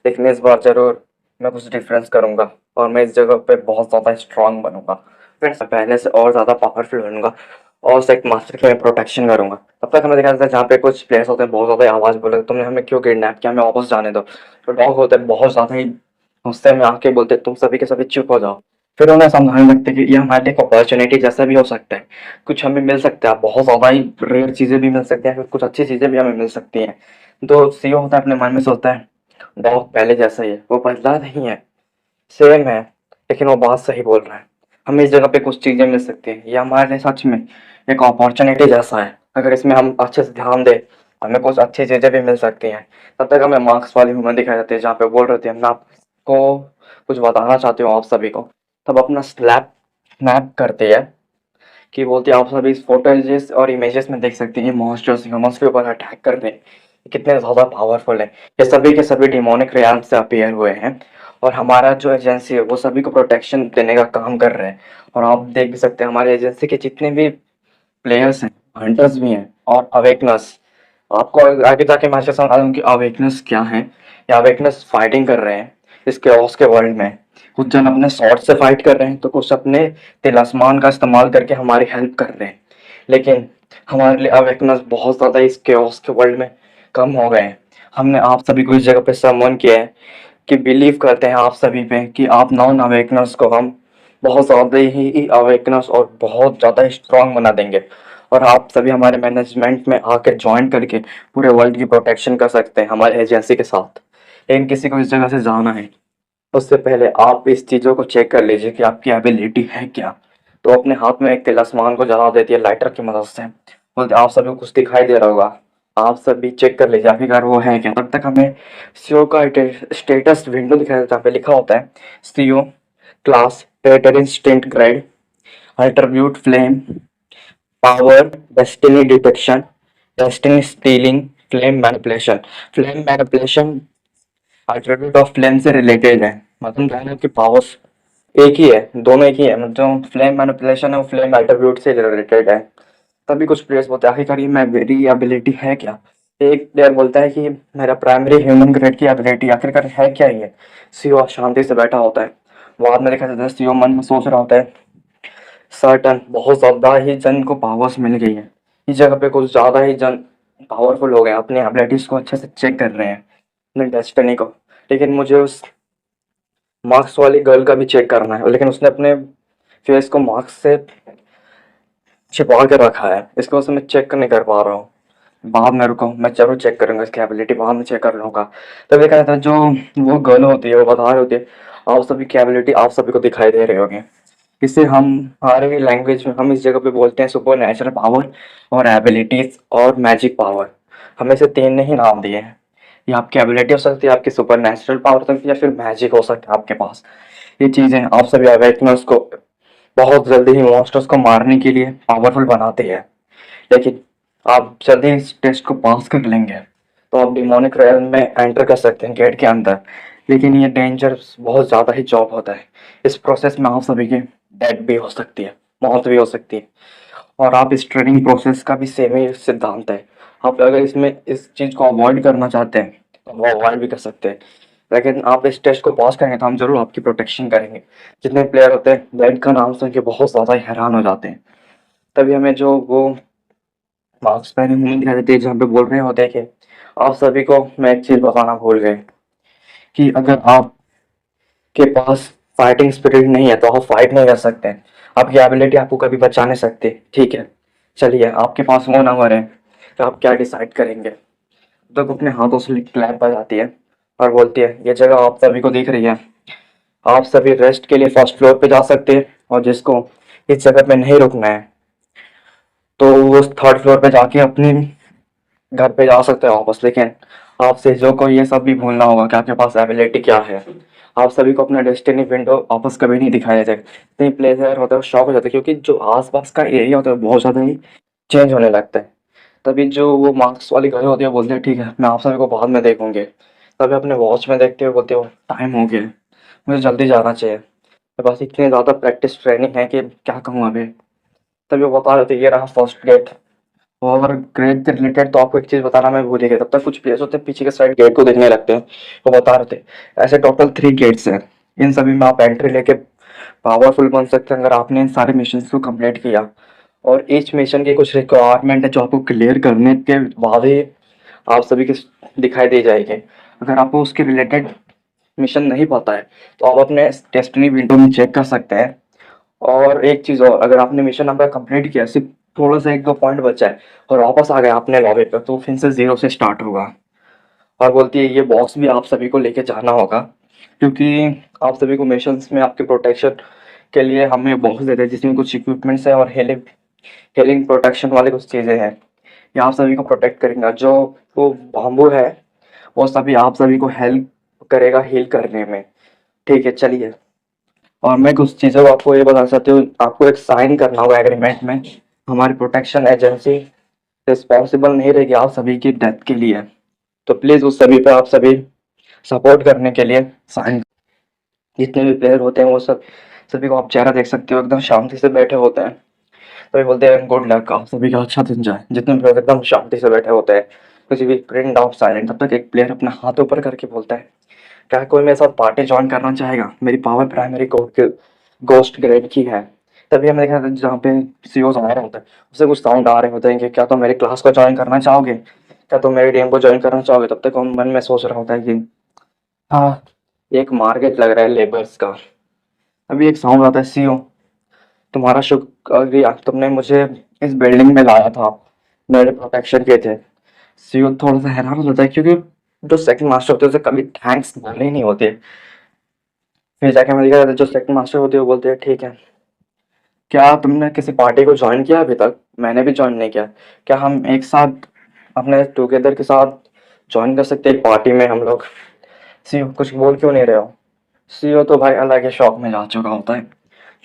S2: लेकिन इस बार जरूर मैं कुछ डिफरेंस करूंगा और मैं इस जगह पे बहुत ज़्यादा स्ट्रांग बनूंगा। फिर पहले से और ज़्यादा पावरफुल बनूंगा और सेक्ट मास्टर की मैं प्रोटेक्शन करूंगा। तब तक हमें दिखा जाता है जहाँ पे कुछ प्लेयर्स होते हैं बहुत ज़्यादा आवाज़ बोले तुमने हमें क्यों किडनैप किया, हमें वापस जाने दो। तो डॉग होते हैं बहुत ज़्यादा ही गुस्से में आके बोलते तुम सभी के सभी चुप हो जाओ। फिर उन्हें समझाने लगते कि ये हमारे लिए एक अपॉर्चुनिटी जैसा भी हो सकता है, कुछ हमें मिल सकता है, बहुत ज़्यादा ही रेयर चीज़ें भी मिल सकती हैं, फिर कुछ अच्छी चीज़ें भी हमें मिल सकती हैं। तो सीओ होता है अपने मन में सोचता है डॉग पहले जैसा ही है, वो बदला नहीं है, सेम है, लेकिन वो बात सही बोल रहा है, हमें इस जगह पे कुछ चीज़ें मिल सकती हैं, ये हमारे लिए सच में एक अपॉर्चुनिटी जैसा है, अगर इसमें हम अच्छे से ध्यान दें हमें कुछ अच्छी चीज़ें भी मिल सकती हैं। तब तक हमें मार्क्स वाली ह्यूमन दिखाई जाती है जहाँ पे बोल रहे थे मैं आपको कुछ बताना चाहती हूँ आप सभी को। तब अपना स्नैप करती है कि बोलती है आप सभी इस फोटोजेस और इमेजेस में देख सकते हैं ये मॉन्स्टर्स ह्यूमंस के ऊपर अटैक कर रहे हैं, ये कितने ज़्यादा पावरफुल है, ये सभी के सभी डिमोनिक रियाल से अपीयर हुए हैं और हमारा जो एजेंसी है वो सभी को प्रोटेक्शन देने का काम कर रहे हैं। और आप देख भी सकते हैं हमारे एजेंसी के जितने भी प्लेयर्स हैं, हंटर्स भी हैं और अवेकनर्स। आपको आगे जाके मैं समझा दूँ कि अवेकनर्स क्या है। या अवेकनर्स फाइटिंग कर रहे हैं इस chaos के वर्ल्ड में, कुछ जन अपने स्वॉर्ड से फाइट कर रहे हैं तो कुछ अपने तिलास्मान का इस्तेमाल करके हमारी हेल्प कर रहे हैं। लेकिन हमारे लिए अवेकनर्स बहुत ज़्यादा इस chaos के वर्ल्ड में कम हो गए हैं। हमने आप सभी को इस जगह पे समन किया है कि बिलीव करते हैं आप सभी पे कि आप नॉन अवेकनर्स को हम बहुत ज़्यादा ही अवेकनर्स और बहुत ज़्यादा स्ट्रांग बना देंगे, और आप सभी हमारे मैनेजमेंट में आकर ज्वाइन करके पूरे वर्ल्ड की प्रोटेक्शन कर सकते हैं हमारे एजेंसी के साथ। लेकिन किसी को इस जगह से जाना है, उससे पहले आप इस चीज़ों को चेक कर लीजिए कि आपकी एबिलिटी है क्या। तो अपने हाथ में एक तिलस्मान को जला देती है लाइटर की मदद से, बोलते आप सभी को कुछ दिखाई दे रहा होगा, आप सभी चेक कर लीजिए आखिरकार वो है क्या। तब तक हमें सीओ का स्टेटस विंडो दिखाई देता है, जहाँ पे लिखा होता है CO class territory instant grade attribute flame power destiny detection destiny stealing flame manipulation. Flame manipulation attribute of flame से रिलेटेड है, मतलब दोनों की पावर्स एक ही है, दोनों एक ही है, मतलब जो फ्लेम मैनिपुलेशन है वो फ्लेम एट्रीब्यूट से रिलेटेड है। तभी कुछ प्लेयर्स बोलते हैं आखिरकार ये मेरी एबिलिटी है क्या। एक प्लेयर बोलता है कि मेरा प्राइमरी ह्यूमन ग्रेड की एबिलिटी आखिरकार है क्या ये। सीओ शांति से बैठा होता है, बाद में देखा जाता है सीओ मन में सोच रहा होता है सर्टन बहुत ज्यादा ही जन को पावर्स मिल गई है, इस जगह पे कुछ ज्यादा ही जन पावरफुल हो गए, अपनी एबिलिटीज को अच्छे से चेक कर रहे हैं अपने डेस्टिनी को। लेकिन मुझे उस मार्क्स वाली गर्ल का भी चेक करना है, लेकिन उसने अपने फेस को मार्क्स से छिपा के रखा है, इसकी वजह से मैं चेक नहीं कर पा रहा हूँ। बाद में रुको, मैं जरूर चेक करूंगा इसकी एबिलिटी, बाद में चेक कर लूंगा। तब देखा जाता है जो वो गर्ल होती है वो बता रही होती है आप सभी की एबिलिटी आप सभी को दिखाई दे रहे होंगे। इसे हम हमारी लैंग्वेज में हम इस जगह पे बोलते हैं सुपर नेचुरल पावर और एबिलिटीज और मैजिक पावर। हमें से तीन ने ही नाम दिए हैं, ये आपकी एबिलिटी हो सकती है, आपकी सुपर नेचुरल पावर हो सकती है, या फिर मैजिक हो सकता है आपके पास। ये चीजें आप सभी अवेकनर्स को बहुत जल्दी ही मॉन्स्टर्स को मारने के लिए पावरफुल बनाती है। लेकिन आप जल्दी इस टेस्ट को पास कर लेंगे तो आप डिमोनिक रेल्म में एंटर कर सकते हैं गेट के अंदर। लेकिन ये डेंजर बहुत ज़्यादा ही जॉब होता है, इस प्रोसेस में आप सभी की डेथ भी हो सकती है, मौत भी हो सकती है। और आप इस ट्रेनिंग प्रोसेस का भी सेम ही सिद्धांत है, आप अगर इसमें इस चीज़ को अवॉइड करना चाहते हैं तो वो अवॉइड भी कर सकते हैं। लेकिन आप इस टेस्ट को पास करेंगे तो हम जरूर आपकी प्रोटेक्शन करेंगे। जितने प्लेयर होते हैं ब्लड का नाम सुन के बहुत ज़्यादा ही हैरान हो जाते हैं। तभी हमें जो वो मार्क्स पहने हुए दिखाई देते हैं जहाँ पे बोल रहे होते हैं कि आप सभी को मैं एक चीज़ बताना भूल गए कि अगर आपके पास फाइटिंग स्पिरिट नहीं है तो आप फाइट नहीं कर सकते, आपकी एबिलिटी आपको कभी बचा नहीं सकती। ठीक है, चलिए आपके पास वो नंबर है तो आप क्या डिसाइड करेंगे। तो अपने हाथों से क्लैप बजाती है और बोलती है ये जगह आप सभी को दिख रही है, आप सभी रेस्ट के लिए फर्स्ट फ्लोर पे जा सकते हैं, और जिसको इस जगह पे नहीं रुकना है तो वो थर्ड फ्लोर पे जाके अपने घर पे जा सकते हैं वापस। लेकिन आप जो को ये सब भी भूलना होगा कि आपके पास एबिलिटी क्या है। आप सभी को अपना डेस्टिनी विंडो वापस कभी नहीं दिखाया जाएगा। इतने प्लेयर होते हैं शॉक हो जाते हैं क्योंकि जो आसपास का एरिया होता है बहुत ज़्यादा ही चेंज होने लगता है। तभी जो वो मार्क्स वाली गर्ल होती है बोलते हैं ठीक है मैं आप सभी को बाद में देखूंगे। तभी अपने वॉच में देखते हुए बोलते हो टाइम हो गया, मुझे जल्दी जाना चाहिए, मेरे पास इतनी ज़्यादा प्रैक्टिस ट्रेनिंग है कि क्या कहूँ अभी। तभी वो बता रहे थे ये रहा फर्स्ट गेट। और ग्रेड से रिलेटेड तो आपको एक चीज बताना मैं भूल ही गया, तब तक कुछ प्लेयर्स होते हैं पीछे के साइड गेट को देखने लगते हैं। वो बता रहे थे ऐसे टोटल 3 गेट्स हैं, इन सभी में आप एंट्री लेके पावरफुल बन सकते हैं अगर आपने इन सारे मिशन को कंप्लीट किया। और ईच मिशन की कुछ रिक्वायरमेंट है जो आपको क्लियर करने के बाद ही आप सभी के दिखाई दे जाएंगे। अगर आपको उसके रिलेटेड मिशन नहीं पता है तो आप अपने डेस्टिनी विंडो में चेक कर सकते हैं। और एक चीज़ और, अगर आपने मिशन आपका कंप्लीट किया सिर्फ थोड़ा सा 1-2 पॉइंट बचा है और वापस आ गया आपने लॉबी पे तो फिर से जीरो से स्टार्ट होगा। और बोलती है ये बॉक्स भी आप सभी को लेके जाना होगा क्योंकि आप सभी को मिशंस में आपके प्रोटेक्शन के लिए हमें बॉक्स देते हैं जिसमें कुछ इक्विपमेंट्स है और हेलिंग प्रोटेक्शन वाले कुछ चीज़ें हैं। ये आप सभी को प्रोटेक्ट करेंगे, जो वो बाम्बू है वो सभी आप सभी को हेल्प करेगा हील करने में। ठीक है चलिए, और मैं कुछ चीज़ों को आपको ये बता सकती हूँ, आपको एक साइन करना होगा एग्रीमेंट में। हमारी प्रोटेक्शन एजेंसी रिस्पॉन्सिबल नहीं रहेगी आप सभी की डेथ के लिए, तो प्लीज़ उस सभी पे आप सभी सपोर्ट करने के लिए साइन। जितने भी प्लेयर होते हैं वो सब सभी को आप चेहरा देख सकते हो एकदम शांति से बैठे होते हैं। तो बोलते हैं गुड लक, आप सभी का अच्छा दिन जाए। जितने प्लेयर एकदम शांति से बैठे होते हैं किसी भी प्रिंट ऑफ साइलेंट, तब तक एक प्लेयर अपना हाथ ऊपर करके बोलता है क्या कोई मेरे साथ पार्टी ज्वाइन करना चाहेगा, मेरी पावर प्राइमरी गोस्ट ग्रेड की है। तभी हमने देखा था जहाँ पे सीओ आ रहा होता है उससे कुछ साउंड आ रहे होते हैं कि क्या तुम मेरी क्लास को ज्वाइन करना चाहोगे, क्या तुम मेरी टीम को ज्वाइन करना चाहोगे? तब तक मन में सोच रहा होता है कि हाँ, एक मार्केट लग रहा है लेबर्स का। अभी एक साउंड आता है, सीओ तुम्हारा शुक्रिया, तुमने मुझे इस बिल्डिंग में लाया था, मेरे प्रोटेक्शन के थे। सीओ थोड़ा सा हैरान हो जाता है क्योंकि जो सेकंड मास्टर होते हैं उसे कभी थैंक्स बोलने ही नहीं होते। फिर जाके मैं देखा जो सेकंड मास्टर होते हैं वो बोलते हैं ठीक है, क्या तुमने किसी पार्टी को ज्वाइन किया अभी तक? मैंने भी ज्वाइन नहीं किया। क्या हम एक साथ अपने टुगेदर के साथ ज्वाइन कर सकते हैं एक पार्टी में हम लोग? सीओ कुछ बोल क्यों नहीं रहे हो? सीओ तो भाई अलग ही शौक में जा चुका होता है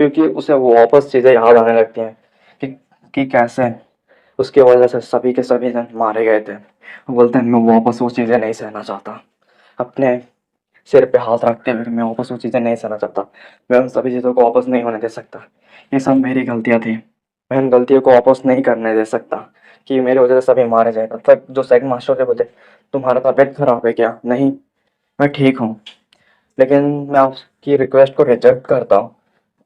S2: क्योंकि उसे वो वापस चीज़ें याद आने लगती हैं कि कैसे उसकी वजह से सभी के सभी जन मारे गए थे। वो बोलते हैं मैं वापस वो चीज़ें नहीं सहना चाहता। अपने सिर पे हाथ रखते हुए मैं वापस वो चीज़ें नहीं सहना चाहता। मैं उन सभी चीज़ों को वापस नहीं होने दे सकता। ये सब मेरी गलतियाँ थी। मैं उन गलतियों को वापस नहीं करने दे सकता कि मेरी वजह से सभी मारे जाए। तब तक जो सेकंड मास्टर थे बोलते तुम्हारा तबीयत खराब है क्या? नहीं, मैं ठीक हूँ, लेकिन मैं आपकी रिक्वेस्ट को रिजेक्ट करता हूँ।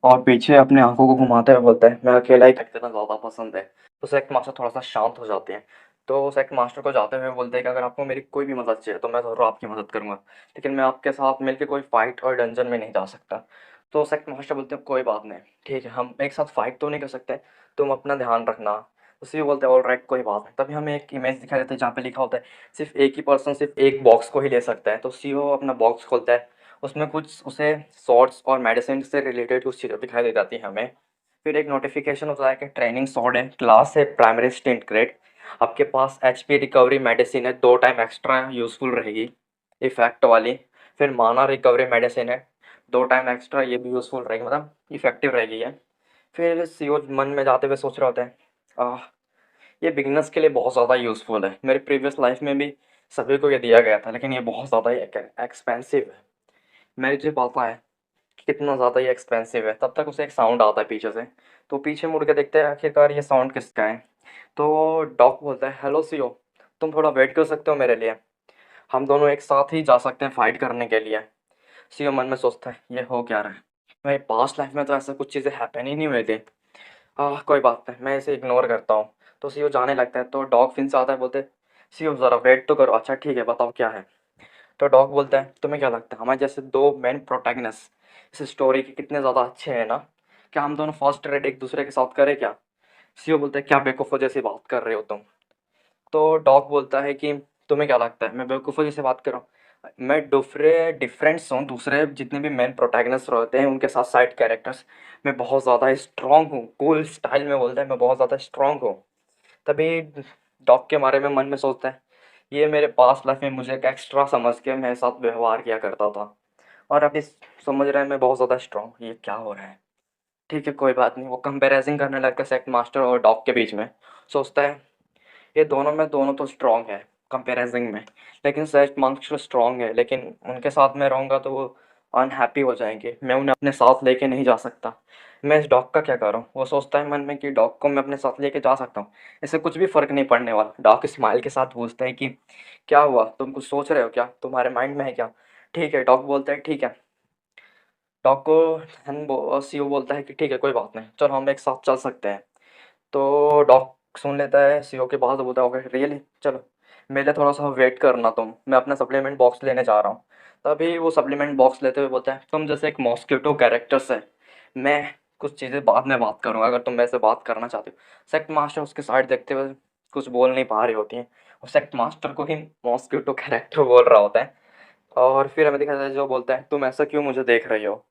S2: और पीछे अपने आंखों को घुमाते हुए बोलता है मैं अकेला ही करना ज़्यादा पसंद है। तो सेक्ट मास्टर थोड़ा सा शांत हो जाते हैं। तो सेक्ट मास्टर को जाते हुए बोलते हैं कि अगर आपको मेरी कोई भी मदद चाहिए तो मैं ज़रूर आपकी मदद करूंगा, लेकिन मैं आपके साथ मिलकर कोई फाइट और डंजन में नहीं जा सकता। तो सेक्ट मास्टर बोलते हैं कोई बात नहीं, ठीक है, हम एक साथ फाइट तो नहीं कर सकते, तुम अपना ध्यान रखना। तो सीओ बोलते हैं ऑल राइट कोई बात नहीं। तभी हमें एक इमेज दिखाई देता है जहाँ पे लिखा होता है सिर्फ एक ही पर्सन सिर्फ एक बॉक्स को ही ले सकता है। तो सीओ अपना बॉक्स खोलता है, उसमें कुछ उसे सॉर्ट्स और मेडिसिन से रिलेटेड कुछ चीज़ें दिखाई दे जाती हैं हमें। फिर एक नोटिफिकेशन होता है कि ट्रेनिंग सॉर्ड है, क्लास है प्राइमरी स्टिंट ग्रेड, आपके पास एचपी रिकवरी मेडिसिन है 2 टाइम एक्स्ट्रा यूज़फुल रहेगी इफेक्ट वाली। फिर माना रिकवरी मेडिसिन है 2 टाइम एक्स्ट्रा, ये भी यूज़फुल रहेगी, मतलब इफेक्टिव रहेगी है। फिर सीओ मन में जाते हुए सोच रहा होता है ये बिगनर्स के लिए बहुत ज़्यादा यूज़फुल है, मेरे प्रीवियस लाइफ में भी सभी को ये दिया गया था, लेकिन ये बहुत ज़्यादा एक्सपेंसिव है, मुझे पता है कि कितना ज़्यादा ये एक्सपेंसिव है। तब तक उसे एक साउंड आता है पीछे से, तो पीछे मुड़ के देखते हैं आखिरकार ये साउंड किसका है। तो डॉक बोलता है हेलो सीओ, तुम थोड़ा वेट कर सकते हो मेरे लिए? हम दोनों एक साथ ही जा सकते हैं फाइट करने के लिए। सीओ मन में सोचता है ये हो क्या रहा है, मेरे पास्ट लाइफ में तो ऐसा कुछ चीज़ें हैपन ही नहीं हुए थे। कोई बात नहीं, मैं इसे इग्नोर करता हूँ। तो सीओ जाने लगता है तो डॉग फिर से आता है, बोलते सीओ ज़रा वेट तो करो। अच्छा ठीक है, बताओ क्या है। तो डॉग बोलता है तुम्हें क्या लगता है हमारे जैसे दो मेन प्रोटैगनिस्ट इस स्टोरी के कितने ज़्यादा अच्छे हैं ना, क्या हम दोनों फर्स्ट रेड एक दूसरे के साथ करें क्या? सीओ बोलता है क्या बेवकूफ़ों जैसी बात कर रहे हो तुम? तो डॉग बोलता है कि तुम्हें क्या लगता है मैं बेवकूफ़ों जैसे बात कर रहा हूँ? मैं दूसरे डिफरेंट्स हूँ, दूसरे जितने भी मेन प्रोटैगनिस्ट रहते हैं उनके साथ साइड कैरेक्टर्स, मैं बहुत ज़्यादा स्ट्रॉन्ग हूँ। कूल स्टाइल में बोलता है मैं बहुत ज़्यादा स्ट्रॉन्ग हूँ। तभी डॉग के बारे में मन में सोचता है ये मेरे पास्ट लाइफ में मुझे एक एक्स्ट्रा समझ के मेरे साथ व्यवहार किया करता था, और अभी समझ रहे हैं मैं बहुत ज़्यादा स्ट्रॉन्ग, ये क्या हो रहा है। ठीक है कोई बात नहीं। वो कंपेरिजन करने लगता है सेक्ट मास्टर और डॉग के बीच में। सोचता है ये दोनों में दोनों तो स्ट्रॉन्ग है कंपेरिजन में, लेकिन सेक्ट मास्टर स्ट्रॉन्ग है, लेकिन उनके साथ में रहूँगा तो वो अनहैप्पी हो जाएंगे, मैं उन्हें अपने साथ लेके नहीं जा सकता। मैं इस डॉग का क्या करूँ? वो सोचता है मन में कि डॉग को मैं अपने साथ लेके जा सकता हूँ, इससे कुछ भी फ़र्क नहीं पड़ने वाला। डॉग स्माइल के साथ पूछता है कि क्या हुआ, तुम कुछ सोच रहे हो क्या, तुम्हारे माइंड में है क्या? ठीक है, डॉग बोलता है ठीक है। डॉग को सीओ बोलता है कि ठीक है कोई बात नहीं, चलो हम एक साथ चल सकते हैं। तो डॉग सुन लेता है सीओ की बात, बोलता है ओके रियली चलो, मेरे लिए थोड़ा सा वेट करना तुम, मैं अपना सप्लीमेंट बॉक्स लेने जा रहा हूँ। तभी वो सप्लीमेंट बॉक्स लेते हुए बोलता है तुम जैसे एक मॉस्किटो कैरेक्टर्स है, मैं कुछ चीज़ें बाद में बात करूँगा अगर तुम मेरे से बात करना चाहते हो। सेक्ट मास्टर उसके साइड देखते हुए कुछ बोल नहीं पा रही होती हैं, और सेक्ट मास्टर को ही मॉस्किटो कैरेक्टर बोल रहा होता है। और फिर हमें दिखाता है जो बोलता है तुम ऐसा क्यों मुझे देख रही हो,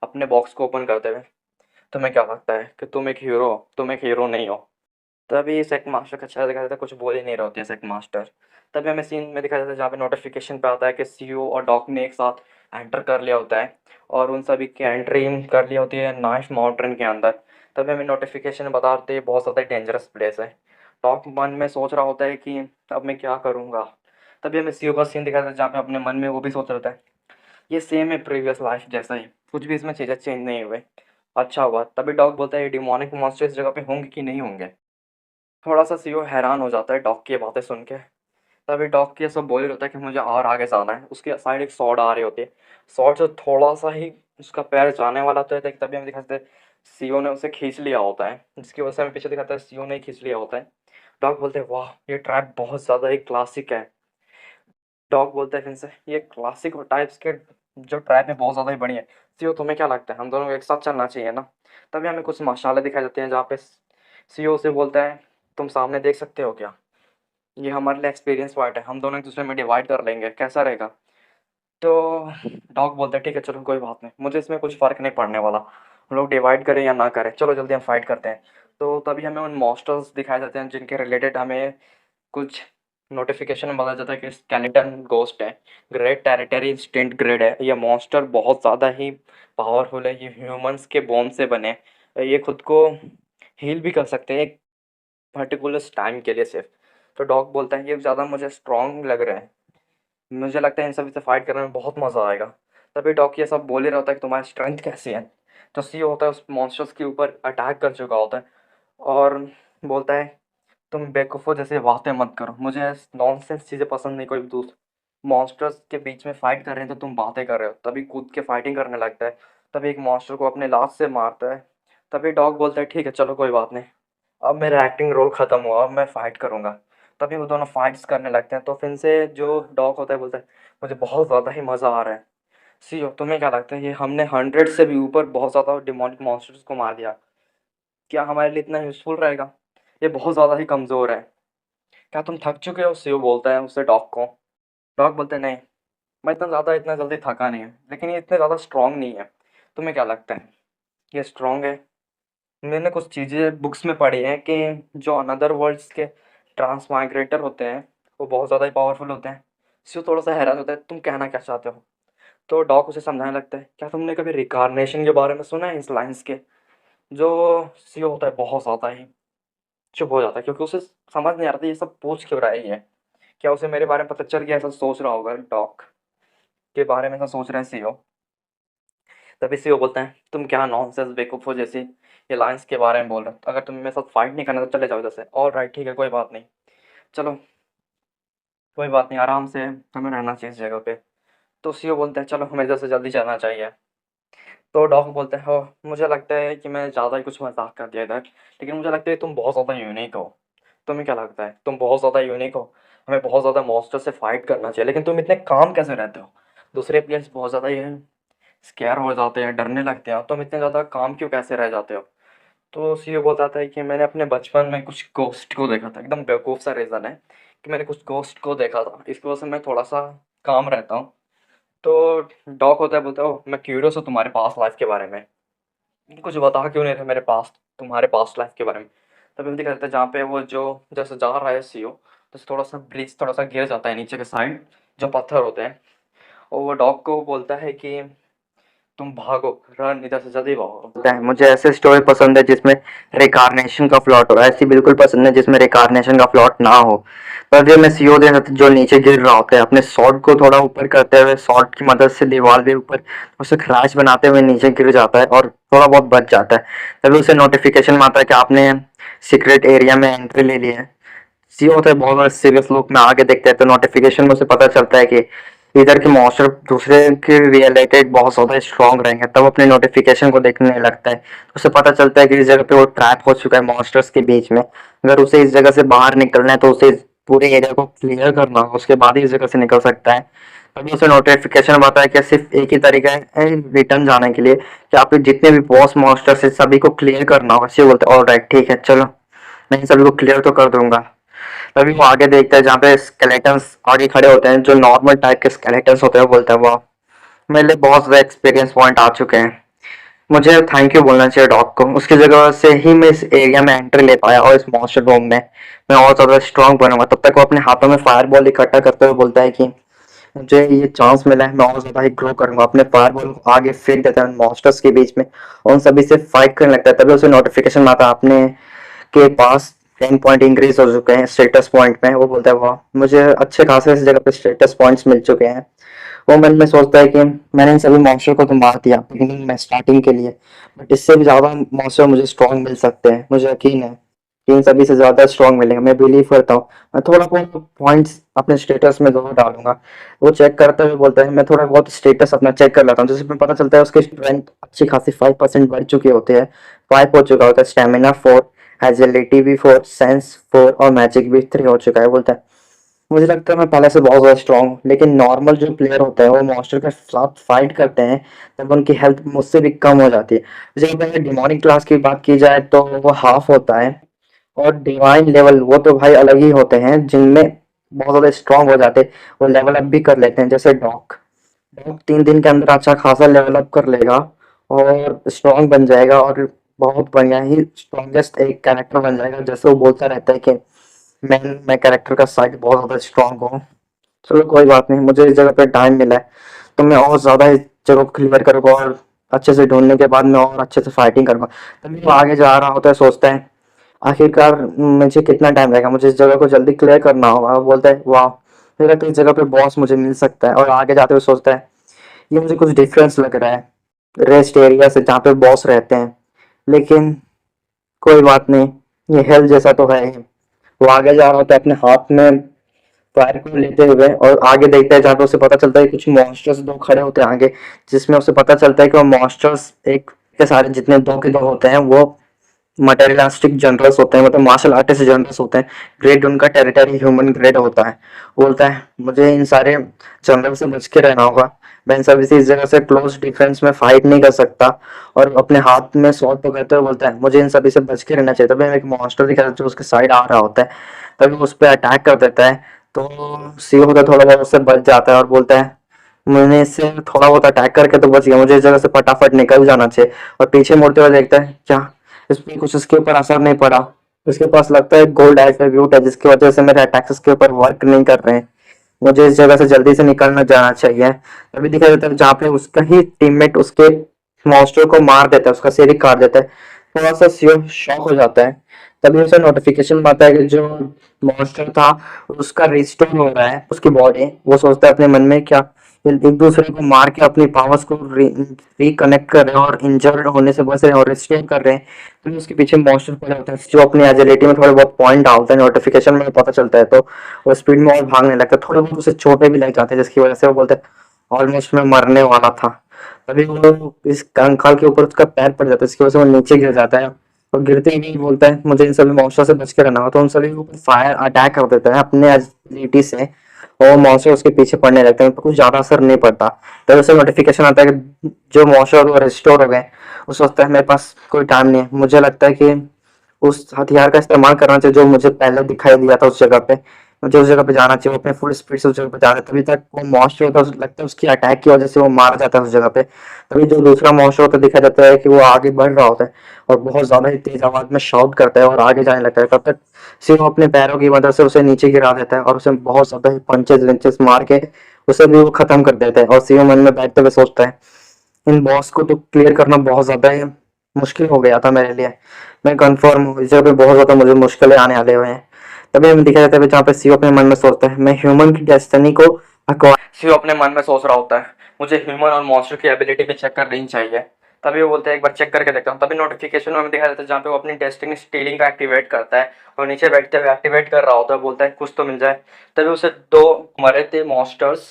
S2: अपने बॉक्स को ओपन करते हुए। तुम्हें क्या लगता है कि तुम एक हीरो हो? तुम एक हीरो नहीं हो। तभी सेक्ट मास्टर का चेहरा दिखा देता है, कुछ बोल ही नहीं रहे होते हैं सेक्ट मास्टर। तभी हमें सीन में दिखाया जाता है जहाँ पे नोटिफिकेशन पे आता है कि सीओ और डॉक ने एक साथ एंटर कर लिया होता है, और उन सभी की एंट्री कर ली होती है नाइफ माउंटेन के अंदर। तभी हमें नोटिफिकेशन बता देते हैं बहुत ज़्यादा डेंजरस प्लेस है। डॉक मन में सोच रहा होता है कि अब मैं क्या करूँगा। तभी हमें सीओ का सीन दिखाया जाता है जहाँ पे अपने मन में वो भी सोच रहा होता है ये सेम है प्रीवियस लाइफ जैसा ही, कुछ भी इसमें चीज़ें चेंज नहीं हुए। अच्छा हुआ। तभी डॉग बोलता है ये डिमोनिक मॉन्स्टर इस जगह पे होंगे कि नहीं होंगे। थोड़ा सा सीओ हैरान हो जाता है डॉग की बातें सुन के। तभी डॉग ये सब बोल रहा होता है कि मुझे और आगे जाना है। उसके साइड एक सॉर्ड आ रही होती है, सॉर्ड से थोड़ा सा ही उसका पैर जाने वाला तो है, तभी हमें दिखाते हैं सीओ ने उसे खींच लिया होता है, जिसकी वजह से हमें पीछे दिखाता है सीओ ने ही खींच लिया होता है। डॉग बोलते हैं वाह ये ट्रैप बहुत ज़्यादा ही क्लासिक है। डॉग बोलते हैं फिर से ये क्लासिक और टाइप्स के जो ट्रैप है बहुत ज़्यादा ही बढ़िया है। सीओ तुम्हें क्या लगता है हम दोनों को एक साथ चलना चाहिए ना? तभी हमें कुछ मसाले दिखाई देते हैं जहाँ पे सीओ से बोलता है तुम सामने देख सकते हो क्या? ये हमारे लिए एक्सपीरियंस पॉइंट है, हम दोनों एक दूसरे में डिवाइड कर लेंगे, कैसा रहेगा? तो डॉग बोलता है ठीक है चलो कोई बात नहीं, मुझे इसमें कुछ फ़र्क नहीं पड़ने वाला, हम लोग डिवाइड करें या ना करें, चलो जल्दी हम फाइट करते हैं। तो तभी हमें उन मॉन्स्टर्स दिखाए जाते हैं जिनके रिलेटेड हमें कुछ नोटिफिकेशन में बताया जाता है कि स्केलेटन गोस्ट है, ग्रेट टेरिटरी इंस्टेंट ग्रेड है, ये मॉन्स्टर बहुत ज़्यादा ही पावरफुल है, ये ह्यूमंस के बोन से बने हैं, ये खुद को हील भी कर सकते हैं एक पर्टिकुलर टाइम के लिए सिर्फ। तो डॉग बोलता है ये ज़्यादा मुझे स्ट्रॉन्ग लग रहा है, मुझे लगता है इन सभी से फाइट करने में बहुत मज़ा आएगा। तभी डॉग ये सब बोल ही रहा होता है कि तुम्हारी स्ट्रेंथ कैसी है। तो सी होता है उस मॉन्स्टर्स के ऊपर अटैक कर चुका होता है और बोलता है तुम बेवकूफ़ों जैसे बातें मत करो, मुझे नॉनसेंस चीज़ें पसंद नहीं। कोई दूसरे मॉन्स्टर्स के बीच में फाइट कर रहे हैं तो तुम बातें कर रहे हो। तभी कूद के फाइटिंग करने लगता है, तभी एक मॉन्स्टर को अपने लात से मारता है। तभी डॉग बोलता है ठीक है चलो कोई बात नहीं, अब मेरा एक्टिंग रोल ख़त्म हुआ, अब मैं फ़ाइट करूँगा। तभी वो दोनों फाइट्स करने लगते हैं। तो फिर से जो डॉग होता है बोलता है मुझे बहुत ज़्यादा ही मज़ा आ रहा है। सी तुम्हें क्या लगता है ये हमने 100 से भी ऊपर बहुत ज़्यादा डिमोनिक मॉन्स्टर्स को मार दिया, क्या हमारे लिए इतना यूज़फुल रहेगा? ये बहुत ज़्यादा ही कमज़ोर है, क्या तुम थक चुके हो? सीओ बोलता है उससे डॉग को। डॉग बोलते हैं नहीं, मैं इतना जल्दी थका नहीं है, लेकिन ये इतने ज़्यादा स्ट्रॉन्ग नहीं है। तुम्हें क्या लगता है ये स्ट्रॉन्ग है? मैंने कुछ चीज़ें बुक्स में पढ़ी हैं कि जो अनदर वर्ल्ड्स के ट्रांसमाइग्रेटर होते हैं वो बहुत ज़्यादा ही पावरफुल होते हैं। सीओ थोड़ा सा हैरान होता है तुम कहना क्या चाहते हो? तो डॉग उसे समझाने लगता है क्या तुमने कभी रिकार्नेशन के बारे में सुना है इस लाइन्स के? जो सीओ होता है बहुत ज़्यादा ही चुप हो जाता है क्योंकि उसे समझ नहीं आ रहा था ये सब पूछ क्यों रहा है ये। क्या उसे मेरे बारे में पता चल गया? ऐसा सोच रहा होगा डॉग के बारे में, ऐसा सोच रहा है सीओ। तभी सीओ बोलता है तुम क्या नॉनसेंस बेवकूफ़ जैसी ये लाइन्स के बारे में बोल रहे हो, अगर तुम्हें मेरे साथ फाइट नहीं करना तो चले जाओ इधर से। ऑल राइट ठीक है कोई बात नहीं, चलो कोई बात नहीं, आराम से हमें रहना चाहिए इस जगह पे। तो सीओ बोलता है चलो हमें इधर से जल्दी जाना चाहिए। तो डॉग बोलता है हो मुझे लगता है कि मैं ज़्यादा ही कुछ मजाक कर दिया इधर, लेकिन मुझे लगता है तुम बहुत ज़्यादा यूनिक हो। तुम्हें क्या लगता है तुम बहुत ज़्यादा यूनिक हो, हमें बहुत ज़्यादा मॉन्स्टर से फाइट करना चाहिए, लेकिन तुम इतने काम कैसे रहते हो? दूसरे प्लेयर्स बहुत ज़्यादा ये स्केयर हो जाते हैं, डरने लगते हैं, तुम इतने ज़्यादा काम क्यों कैसे रह जाते हो? तो सीओ बताता है कि मैंने अपने बचपन में कुछ गोस्ट को देखा था, एकदम बेवकूफ़ सा रीज़न है कि मैंने कुछ गोस्ट को देखा था, इसकी वजह से मैं थोड़ा सा काम रहता हूँ। तो डॉग होता है बोलता है ओह मैं क्यूरियस हूँ तुम्हारे पास्ट लाइफ के बारे में, कुछ बता क्यों नहीं रहे मेरे पास तुम्हारे पास्ट लाइफ के बारे में? तभी हम दिखाते हैं जहाँ पे वो जो जैसे जा रहा है सीओ, तो थोड़ा सा ब्रिज थोड़ा सा गिर जाता है नीचे के साइड, जो पत्थर होते हैं, और वो डॉग को बोलता है कि तुम भागो, रन, इधर से जल्दी भागो। बोलता है मुझे ऐसे स्टोरी पसंद है जिसमें रिकारनेशन का प्लॉट हो, ऐसी बिल्कुल पसंद है जिसमें रिकारनेशन का प्लॉट ना हो। पर फिर मैं सीओ देखा था जो नीचे गिर रहा होता है, अपने स्वॉर्ड को थोड़ा ऊपर करते हुए स्वॉर्ड की मदद से दीवार के ऊपर उसे क्रैश बनाते हुए नीचे गिर जाता है और थोड़ा बहुत बच जाता है। तभी उसे नोटिफिकेशन में आता है कि आपने सीक्रेट एरिया में एंट्री ले ली है। सीओ होता है बहुत सीरियस लुक में आगे देखते हैं तो नोटिफिकेशन में उसे पता चलता है कि इधर के मॉन्स्टर दूसरे के रिलेटेड बहुत ज़्यादा स्ट्रॉन्ग रहेंगे। तब अपने नोटिफिकेशन को देखने लगता है तो उसे पता चलता है कि इस जगह पे वो ट्रैप हो चुका है मॉन्स्टर्स के बीच में। अगर उसे इस जगह से बाहर निकलना है तो उसे पूरे एरिया को क्लियर करना होगा, उसके बाद ही इस जगह से निकल सकता है। तभी उसे नोटिफिकेशन आता है कि सिर्फ एक ही तरीका है रिटर्न जाने के लिए कि आपके जितने भी बॉस मॉन्स्टर्स है सभी को क्लियर करना होगा। सीओ बोलते हैं ऑल राइट ठीक है चलो, मैं इन सभी को क्लियर तो कर दूंगा। तभी वो आगे देखता है जहाँ पे स्केलेटन्स आगे खड़े होते हैं, जो नॉर्मल टाइप के स्केलेटन्स होते हैं। वो बोलता है वाह मेरे लिए बहुत ज़्यादा एक्सपीरियंस पॉइंट आ चुके हैं, मुझे थैंक यू बोलना चाहिए डॉग को, उसकी जगह से ही मैं इस एरिया में एंट्री ले पाया और इस मॉन्स्टर रूम में मैं और ज़्यादा स्ट्रॉन्ग बनूंगा। तब तक वो अपने हाथों में फायर बॉल इकट्ठा करते हुए बोलता है कि मुझे ये चांस मिला है, मैं और ज़्यादा ही ग्रो करूंगा। अपने फायर बॉल को आगे फेंक देता है मॉन्स्टर्स के बीच में और उन सभी से फाइट करने लगता है। तभी उसे नोटिफिकेशन आता है अपने के पास 10 पॉइंट इंक्रीज हो चुके हैं स्टेटस पॉइंट में। वो बोलता है वाह मुझे अच्छे खासे इस जगह पे स्टेटस पॉइंट्स मिल चुके हैं। वो मन में सोचता है कि मैंने इन सभी मॉन्स्टर को तो मार दिया बिगिनिंग में स्टार्टिंग के लिए, बट इससे भी ज़्यादा मॉन्स्टर मुझे स्ट्रॉन्ग मिल सकते हैं, मुझे यकीन है कि इन सभी से ज़्यादा स्ट्रॉन्ग मिलेंगे, मैं बिलीव करता हूँ। मैं थोड़ा बहुत पॉइंट्स अपने स्टेटस में जरूर डालूंगा। वो चेक करते हुए बोलता है मैं थोड़ा बहुत स्टेटस अपना चेक कर लेता हूँ, जिसमें पता चलता है उसकी स्ट्रेंथ अच्छी खासी 5% बढ़ चुकी होती है, 5 हो चुका होता है, स्टेमिना 4 एजिलिटी भी 4, सेंस 4 और मैजिक भी 3 हो चुका है। बोलता है मुझे लगता है मैं पहले से बहुत ज़्यादा स्ट्रांग हूँ, लेकिन नॉर्मल जो प्लेयर होते हैं वो मॉन्स्टर के साथ फाइट करते हैं तब उनकी हेल्थ मुझसे भी कम हो जाती है। जैसे कि अगर डिमोनिक क्लास की बात की जाए तो वो हाफ होता है, और डिवाइन लेवल वो तो भाई अलग ही होते हैं जिनमें बहुत ज़्यादा स्ट्रांग हो जाते हैं। वो लेवल अप भी कर लेते हैं, जैसे डॉग। डॉग 3 दिन के अंदर अच्छा खासा लेवल अप कर लेगा और स्ट्रांग बन जाएगा, और बहुत बढ़िया ही स्ट्रॉन्गेस्ट एक कैरेक्टर बन जाएगा। जैसे वो बोलता रहता है कि मैं कैरेक्टर का साइड बहुत ज़्यादा स्ट्रांग हूँ। चलो कोई बात नहीं, मुझे इस जगह पे टाइम मिला है तो मैं और ज़्यादा इस जगह को क्लियर करूँगा, और अच्छे से ढूंढने के बाद मैं और अच्छे से फाइटिंग करूँगा। तभी वो आगे जा रहा होता है, सोचता है आखिरकार मुझे कितना टाइम लगेगा, मुझे इस जगह को जल्दी क्लियर करना होगा। वो बोलता है वाह, मुझे लगता है इस जगह पे बॉस मुझे मिल सकता है। और आगे जाते हुए सोचता है ये मुझे कुछ डिफरेंस लग रहा है रेस्ट एरिया से जहाँ पे बॉस रहते हैं, लेकिन कोई बात नहीं, ये हेल जैसा तो है ही। वो आगे जा रहा होता है अपने हाथ में फायर को लेते हुए, और आगे देखता है जहाँ पे उसे पता चलता है कुछ मॉन्स्टर्स दो खड़े होते हैं आगे, जिसमें उसे पता चलता है कि वो मॉन्स्टर्स एक के सारे जितने दो के दो होते हैं वो मटेरियलिस्टिक जनरल्स होते हैं, मतलब मार्शल आर्टिस्ट जनरल्स होते हैं। ग्रेड उनका टेरिटरी ह्यूमन ग्रेड होता है। वो बोलता है मुझे इन सारे जनरल से बच के रहना होगा, मैं इन सभी से इस जगह से क्लोज डिफेंस में फाइट नहीं कर सकता। और अपने हाथ में स्वॉर्ड पकड़ते हुए बोलता है मुझे इन सभी से बच के रहना चाहिए। तभी एक मॉन्स्टर दिखा जो उसके साइड आ रहा होता है, तभी उस पर अटैक कर देता है। तो सीओ होता थोड़ा बहुत उससे बच जाता है और बोलता है मैंने इससे थोड़ा बहुत अटैक करके तो बच गया, मुझे इस जगह से फटाफट निकल जाना चाहिए। और पीछे मुड़ते हुए देखता है क्या इस पे कुछ उसके ऊपर असर नहीं पड़ा। उसके पास लगता है गोल्ड एट्रीब्यूट है, जिसकी वजह से मेरे अटैक्स उसके ऊपर वर्क नहीं कर रहे हैं। मुझे इस जगह से जल्दी से निकलना जाना चाहिए। तभी दिखाई देता है जहाँ पे उसका ही टीममेट उसके मॉन्स्टर को मार देता है, उसका सिर ही काट देता है। थोड़ा सा सियो शॉक हो जाता है। तभी उसे नोटिफिकेशन आता है कि जो मॉन्स्टर था उसका रिस्टोर हो रहा है उसकी बॉडी। वो सोचता है अपने मन में क्या ये एक दूसरे को मार के अपनी पावर्स को रिकनेक्ट कर रहे हैं और इंजर्ड होने से बच रहे हैं और रिस्टोर कर रहे हैं। फिर उसके पीछे मॉन्स्टर पड़े होता है जो अपनी एजिलिटी में थोड़े बहुत पॉइंट डालते हैं, नोटिफिकेशन में पता चलता है तो वो स्पीड में और भागने लगता है। थोड़े बहुत उसे चोटें भी लग जाते हैं जिसकी वजह से वो बोलते हैं ऑलमोस्ट मैं मरने वाला था। तभी वो इस कंकाल के ऊपर उसका पैर पड़ जाता है, इसकी वजह से वो नीचे गिर जाता है। और गिरते ही बोलता है मुझे इन सभी मॉन्स्टर से बच के रहना होगा, तो उन सभी के ऊपर फायर अटैक कर देता है अपने एजिलिटी से, और मॉन्स्टर उसके पीछे पड़ने लगते हैं। उन पर कुछ ज्यादा असर नहीं पड़ता। तब उसे नोटिफिकेशन आता है कि जो मॉन्स्टर वो रिस्टोर हो गए। वो सोचता है मेरे पास कोई टाइम नहीं है, मुझे लगता है कि उस हथियार का इस्तेमाल करना चाहिए जो मुझे पहले दिखाई दिया था उस जगह पे। मुझे उस जगह पे जाना चाहिए, वो अपने फुल स्पीड से उस जगह पे जा रहा है। तभी तक वो मॉन्स्टर होता है, लगता है उसकी अटैक की वजह से वो मारा जाता है उस जगह पे। तभी जो दूसरा मॉन्स्टर होता है दिखा जाता है कि वो आगे बढ़ रहा होता है और बहुत ज्यादा ही तेज आवाज में शाउट करता है और आगे जाने लगता है। तब तक सिर्फ अपने पैरों की मदद से उसे नीचे गिरा देता है और उसे बहुत ज्यादा ही पंचेस विंचेस मार के उसे भी वो खत्म कर देता है। और सीओ मन में बैठते हुए सोचता है इन बॉस को तो क्लियर करना बहुत ज्यादा ही मुश्किल हो गया था मेरे लिए। मैं कंफर्म हूँ इस जगह पे बहुत ज्यादा मुझे मुश्किलें आने वाले हुए हैं। तभी हमें दिखाया जाता है जहाँ पे सीओ अपने मन में सोचता है मैं ह्यूमन की डेस्टिनी को सीओ अपने मन में सोच रहा होता है मुझे ह्यूमन और मॉन्स्टर की एबिलिटी भी चेक करनी चाहिए। तभी वो बोलते हैं एक बार चेक करके देखता हूँ। तभी नोटिफिकेशन में हमें दिखाया जाता है जहाँ पे वो अपनी डेस्टिनी स्टीलिंग का एक्टिवेट करता है और नीचे बैठते हुए एक्टिवेट कर रहा होता है। बोलता है कुछ तो मिल जाए। तभी उसे दो मरे थे मॉन्स्टर्स,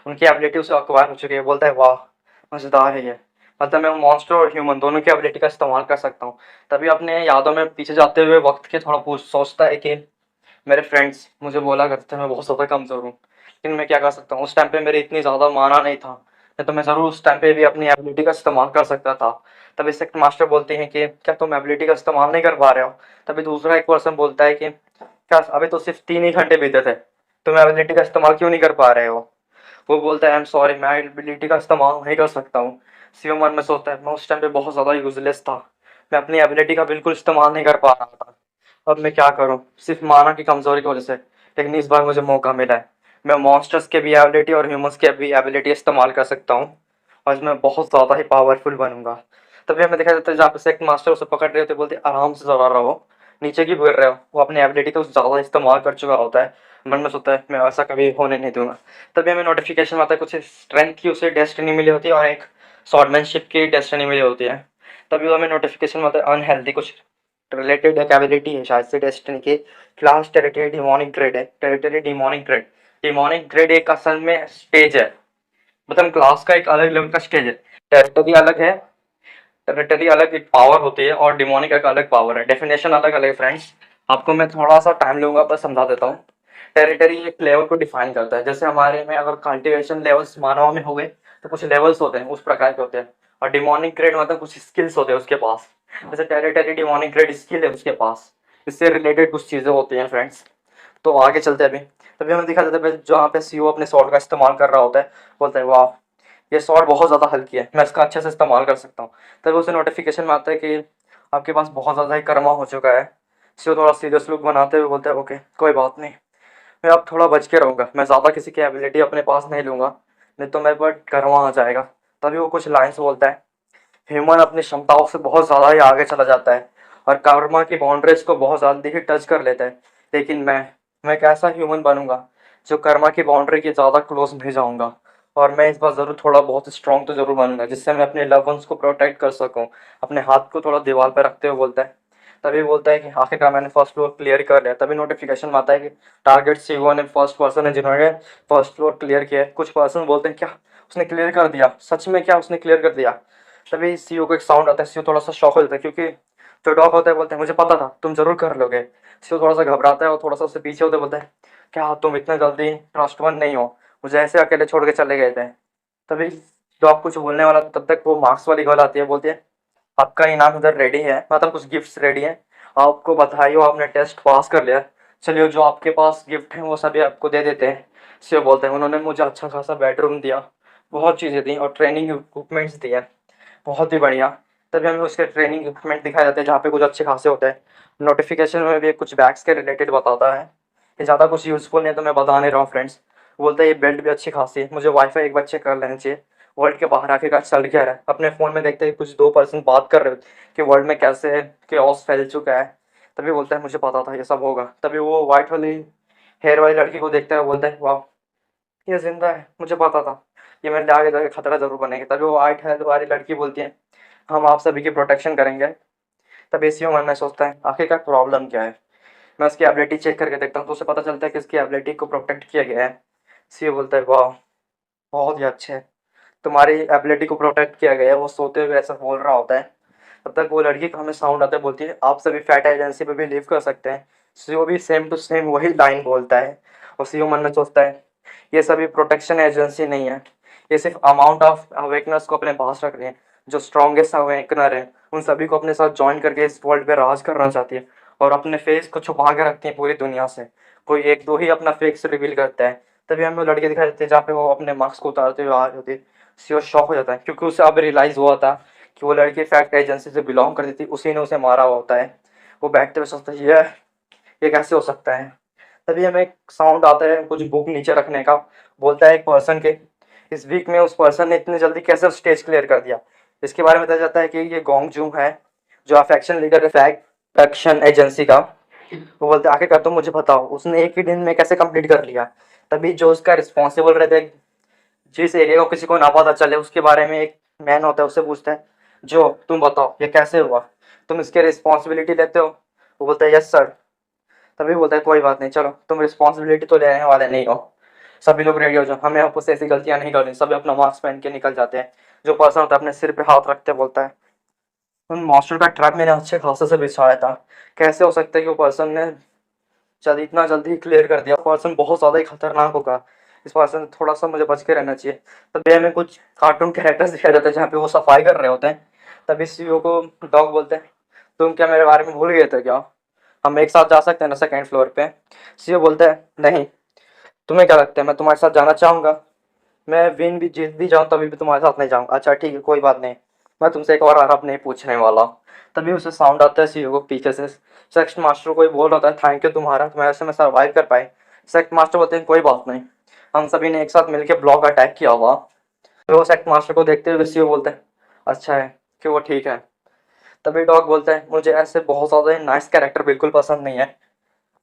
S2: उनकी एबिलिटी उसे अक्वायर हो चुकी है। बोलता है वाह मजेदार है ये, मतलब मैं मॉन्स्टर और ह्यूमन दोनों की एबिलिटी का इस्तेमाल कर सकता हूँ। तभी अपने यादों में पीछे जाते हुए वक्त के थोड़ा पूछ सोचता है कि मेरे फ्रेंड्स मुझे बोला करते थे मैं बहुत ज़्यादा कमज़ोर हूँ, लेकिन मैं क्या कर सकता हूँ, उस टाइम पे मेरी इतनी ज़्यादा माना नहीं था, नहीं तो मैं ज़रूर उस टाइम पे भी अपनी एबिलिटी का इस्तेमाल कर सकता था। तभी सेक्ट मास्टर बोलते हैं कि क्या तुम एबिलिटी का इस्तेमाल नहीं कर पा रहे हो। तभी दूसरा एक पर्सन बोलता है कि क्या अभी तो सिर्फ 3 ही घंटे बीते थे, तुम एबिलिटी का इस्तेमाल क्यों नहीं कर पा रहे हो। वो बोलता है आई एम सॉरी मैं एबिलिटी का इस्तेमाल नहीं कर सकता हूँ। सीओ मन में सोचता है मैं उस टाइम पे बहुत ज़्यादा यूजलेस था, मैं अपनी एबिलिटी का बिल्कुल इस्तेमाल नहीं कर पा रहा था। अब मैं क्या करूं, सिर्फ माना की कमजोरी की वजह से। लेकिन इस बार मुझे मौका मिला है, मैं मॉन्स्टर्स के भी एबिलिटी और ह्यूमंस के भी एबिलिटी इस्तेमाल कर सकता हूं और मैं बहुत ज़्यादा ही पावरफुल बनूंगा। तभी हमें दिखा जाता है जहाँ पे सेक्ट मास्टर उसे पकड़ रहे होते बोलते आराम से जरा रहो, नीचे क्यों गिर रहे हो। वो अपनी एबिलिटी का ज़्यादा इस्तेमाल कर चुका होता है, मन में सोचता है मैं ऐसा कभी होने नहीं दूंगा। तभी हमें नोटिफिकेशन आता है कुछ स्ट्रेंथ की उसे डेस्टिनी मिली होती है और एक स्वॉर्डमैनशिप की डेस्टिनी मिली होती है। तभी हमें नोटिफिकेशन में आता है अनहेल्दी कुछ रिलेटेड एक एबिलिटी है शायद से डेस्टिनी के। क्लास टेरिटरी डिमोनिक ग्रेड है, territory demonic grade. Demonic grade एक असल में स्टेज है, मतलब क्लास का एक अलग लेवल का स्टेज है। टेरिटरी अलग है, टेरिटरी अलग एक पावर होती है और डिमोनिक एक अलग पावर है, डेफिनेशन अलग अलग है फ्रेंड्स। आपको मैं थोड़ा सा टाइम लूंगा पर समझा देता हूँ। टेरिटरी एक लेवल को डिफाइन करता है, जैसे हमारे में अगर कल्टीवेशन लेवल्स मानव में हो गए तो कुछ लेवल्स होते हैं उस प्रकार के होते हैं। और डिमोनिक ग्रेड मतलब कुछ स्किल्स होते हैं उसके पास, जैसे टेरिटरी डिमोनिक ग्रेड स्किल है उसके पास, इससे रिलेटेड कुछ चीज़ें होती हैं फ्रेंड्स। तो आगे चलते हैं अभी। तभी हमें दिखा देता है जहाँ पे सीओ अपने स्वॉर्ड का इस्तेमाल कर रहा होता है, बोलता है वाह ये स्वॉर्ड बहुत ज़्यादा हल्की है, मैं इसका अच्छे से इस्तेमाल कर सकता हूँ। तभी उसे नोटिफिकेशन में आता है कि आपके पास बहुत ज़्यादा ही कर्मा हो चुका है। सीओ थोड़ा सीरियस लुक बनाते हुए बोलता है ओके कोई बात नहीं, मैं अब थोड़ा बच के रहूँगा, मैं ज़्यादा किसी की एबिलिटी अपने पास नहीं लूँगा, नहीं तो मेरे पर कर्मा आ जाएगा। तभी वो कुछ लाइन्स बोलता है, ह्यूमन अपनी क्षमताओं से बहुत ज़्यादा ही आगे चला जाता है और कर्मा की बाउंड्रीज को बहुत जल्दी ही टच कर लेता है। लेकिन मैं एक ऐसा ह्यूमन बनूंगा जो कर्मा की बाउंड्री के ज़्यादा क्लोज नहीं जाऊंगा, और मैं इस बार ज़रूर थोड़ा बहुत स्ट्रॉन्ग तो ज़रूर बनूंगा जिससे मैं अपने लव वंस को प्रोटेक्ट कर सकूं। अपने हाथ को थोड़ा दीवार पर रखते हुए बोलता है। तभी बोलता है कि आखिरकार मैंने फर्स्ट फ्लोर क्लियर कर लिया। तभी नोटिफिकेशन में आता है कि टारगेट सीईओ ने फर्स्ट पर्सन है जिन्होंने फर्स्ट फ्लोर क्लियर किया है। कुछ पर्सन बोलते हैं क्या उसने क्लियर कर दिया, सच में क्या उसने क्लियर कर दिया। तभी सीईओ को एक साउंड आता है, सीईओ थोड़ा सा शॉक हो जाता है क्योंकि जो डॉग होता है बोलते हैं मुझे पता था तुम जरूर कर लोगे। सीईओ थोड़ा सा घबराता है और थोड़ा सा उससे पीछे होते बोलता है क्या तुम इतने जल्दी ट्रस्टवन नहीं हो, मुझे ऐसे अकेले छोड़ के चले गए थे। तभी डॉग कुछ बोलने वाला था, तब तक वो मार्क्स वाली गर्ल आती है, बोलती है आपका इनाम इधर रेडी है, मतलब कुछ गिफ्ट्स रेडी है, आपको बधाई हो आपने टेस्ट पास कर लिया, चलिए जो आपके पास गिफ्ट है वो सभी आपको दे देते हैं। सीईओ बोलते हैं उन्होंने मुझे अच्छा खासा बेडरूम दिया, बहुत चीज़ें दी और ट्रेनिंग इक्विपमेंट्स दिए, बहुत ही बढ़िया। तभी हमें उसके ट्रेनिंग इक्विपमेंट दिखाए जाते हैं जहाँ पे कुछ अच्छे खासे होते हैं। नोटिफिकेशन में भी कुछ बैग्स के रिलेटेड बताता है, ये ज़्यादा कुछ यूज़फुल नहीं है तो मैं बता नहीं रहा हूँ फ्रेंड्स। बोलता है ये बेल्ट भी अच्छी खासी है, मुझे वाईफाई एक बार चेक कर लेना चाहिए, वर्ल्ड के बाहर आखिरकार चल क्या रहा है। अपने फ़ोन में देखते हैं कुछ 2% बात कर रहे हो कि वर्ल्ड में कैसे केओस फैल चुका है। तभी बोलता है मुझे पता था ये सब होगा। तभी वो वाइट वाली हेयर वाली लड़की को देखता है, बोलता है वाह ये जिंदा है, मुझे पता था ये मेरे लिए आगे जाके खतरा जरूर बनेगी। तभी वो वाइट हेयर वाली लड़की बोलती है हम आप सभी की प्रोटेक्शन करेंगे। तब एसीओ मन में सोचता है आखिरकार प्रॉब्लम क्या है, मैं उसकी एबिलिटी चेक करके देखता हूँ तो उसे पता चलता है कि उसकी एबिलिटी को प्रोटेक्ट किया गया है। सीओ बोलता है वाह बहुत ही अच्छे है, तुम्हारी एबिलिटी को प्रोटेक्ट किया गया है। वो सोते हुए ऐसा बोल रहा होता है, तब तक वो लड़की का हमें साउंड आता है, बोलती है आप सभी फैट एजेंसी पे भी लीव कर सकते हैं। सीओ भी सेम टू सेम वही लाइन बोलता है और सीओ मन में सोचता है ये सभी प्रोटेक्शन एजेंसी नहीं है, ये सिर्फ अमाउंट ऑफ अवेकनेस को अपने पास रख रहे हैं। जो स्ट्रॉन्गेस्ट अवेकनर है उन सभी को अपने साथ ज्वाइन करके इस वर्ल्ड पे राज करना चाहती है और अपने फेस को छुपा के रखती है पूरी दुनिया से, कोई एक दो ही अपना फेस रिवील करता है। तभी हमें वो लड़के दिखाई देते हैं जहाँ पे वो अपने मार्क्स को उतारते हुए आ रही होती है। सीओ शॉक हो जाता है क्योंकि उसे अब रियलाइज हुआ था कि वो लड़की फैक्ट एजेंसी से बिलोंग करती थी, उसी ने उसे मारा हुआ होता है। वो बैठते हुए सोचता है ये कैसे हो सकता है। तभी हमें एक साउंड आता है कुछ बुक नीचे रखने का, बोलता है एक पर्सन के इस वीक में उस पर्सन ने इतनी जल्दी कैसे स्टेज क्लियर कर दिया। इसके बारे में बताया जाता है कि ये गोंग जू है जो अफेक्शन लीडर है फैक्ट एक्शन एजेंसी का। वो बोलते हैं आखिरकार तुम मुझे बताओ उसने एक ही दिन में कैसे कंप्लीट कर लिया। तभी जो उसका रिस्पॉन्सिबल रहता है जिस एरिया को किसी को ना पता चले उसके बारे में एक मैन होता है, उससे पूछता है जो तुम बताओ ये कैसे हुआ, तुम इसके रिस्पॉन्सिबिलिटी लेते हो। वो बोलता है यस सर। तभी बोलता है कोई बात नहीं, चलो तुम रिस्पॉन्सिबिलिटी तो लेने वाले नहीं हो, सभी लोग रेडी हो जाओ, हमें आपको से ऐसी गलतियां नहीं करनी। सभी अपना मास्क पहन के निकल जाते हैं। जो पर्सन होता है अपने सिर पे हाथ रखते बोलता है उन मॉन्स्टर का ट्रैप मैंने अच्छे खासे से बिछाया था, कैसे हो सकता है कि वो पर्सन ने जल्दी इतना जल्दी क्लियर कर दिया, पर्सन बहुत ज़्यादा ही खतरनाक होगा, इस पर्सन थोड़ा सा मुझे बच के रहना चाहिए। तभी हमें कुछ कार्टून कैरेक्टर्स दिखाए जाते हैं जहाँ पे वो सफाई कर रहे होते हैं। तभी सीईओ को डॉग बोलते हैं तुम क्या मेरे बारे में भूल गए थे क्या, हम एक साथ जा सकते हैं ना सेकेंड फ्लोर पे। सीईओ बोलता है नहीं, तुम्हें क्या लगता है मैं तुम्हारे साथ जाना चाहूँगा, मैं विन भी जीत भी जाऊँ तभी भी तुम्हारे साथ नहीं जाऊँगा। अच्छा ठीक है कोई बात नहीं, मैं तुमसे एक और आराप नहीं पूछने वाला। तभी उसे साउंड आता है सीईओ को पीछे से, सेक्ट मास्टर को ही बोल रहा था थैंक यू तुम्हारा, तुम्हारे से मैं सर्वाइव कर पाई। सेक्ट मास्टर बोलते हैं कोई बात नहीं, हम सभी ने एक साथ मिलकर ब्लॉक अटैक किया हुआ। तो वो सेक्ट मास्टर को देखते हुए सीईओ बोलते हैं अच्छा है कि वो ठीक है। तभी डॉग बोलता है मुझे ऐसे बहुत ज़्यादा नाइस कैरेक्टर बिल्कुल पसंद नहीं है।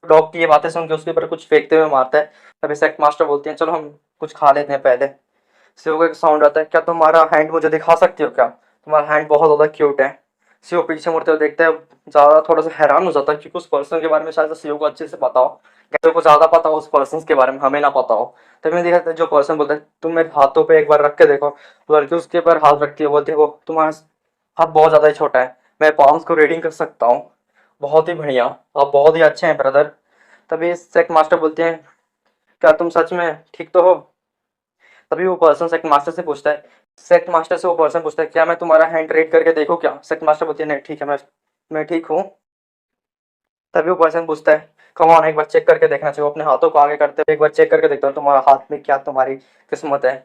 S2: डॉग की ये बातें सुन के उसके ऊपर कुछ फेंकते हुए मारता है। तभी सेक्ट मास्टर बोलते हैं चलो हम कुछ खा लेते हैं पहले। शिव का एक साउंड आता है क्या तुम्हारा हैंड मुझे दिखा सकते हो क्या, तुम्हारा हैंड बहुत ज़्यादा क्यूट है। शिव पीछे मुड़ते हुए देखते हैं, ज़्यादा थोड़ा सा हैरान हो जाता है क्योंकि उस पर्सन के बारे में शायद शिव को अच्छे से पता हो, शिव को ज़्यादा पता हो उस पर्सन के बारे में, हमें ना पता हो। तभी मैं देखा जो पर्सन बोलता है तुम मेरे हाथों पे एक बार रख के देखो, लड़की उसके ऊपर हाथ रखती है, बोलती है वो तुम्हारा हाथ बहुत ज़्यादा ही छोटा है, मैं पाम्स को रीडिंग कर सकता हूँ। बहुत ही बढ़िया, आप बहुत ही अच्छे हैं ब्रदर। तभी सेक्ट मास्टर बोलते हैं, क्या तुम सच में ठीक तो हो? तभी वो पर्सन सेक्ट मास्टर से वो पर्सन पूछता है, क्या मैं तुम्हारा हैंड रीड करके देखूँ क्या? सेक्ट मास्टर बोलती है, नहीं ठीक है, मैं ठीक हूँ। तभी वो पर्सन पूछता है, कम ऑन एक बार चेक करके देखना चाहिए। वो अपने हाथों को आगे करते हुए एक बार चेक करके देखता हूँ तुम्हारा हाथ में क्या तुम्हारी किस्मत है।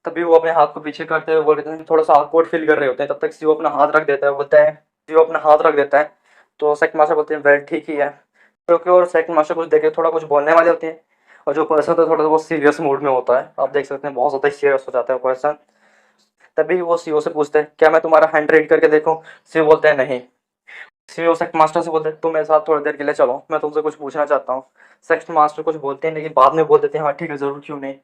S2: तभी वो अपने हाथ को पीछे करते हुए बोल रहे हैं, थोड़ा सा ऑकवर्ड फील कर रहे होते हैं, तब तक सीओ अपना हाथ रख देता है, बोलता है, सीओ अपना हाथ रख देता है। तो सेक्ट मास्टर बोलते हैं, वेल ठीक ही है, क्योंकि और सेक्ट मास्टर कुछ देखे थोड़ा कुछ बोलने वाले होते हैं, और जो पर्सन तो थोड़ा बहुत सीरियस मूड में होता है, आप देख सकते हैं बहुत ज़्यादा सीरियस हो जाता है पर्सन। तभी वो सीओ से पूछते हैं, क्या मैं तुम्हारा हैंड रीड करके देखूं? सीओ बोलते हैं नहीं। सीओ सेक्ट मास्टर से बोलते हैं, तुम मेरे साथ थोड़ी देर के लिए चलो, मैं तुमसे कुछ पूछना चाहता हूँ। सेक्ट मास्टर कुछ बोलते हैं, लेकिन बाद में बोल देते हैं, हाँ ठीक है, ज़रूर, क्यों नहीं।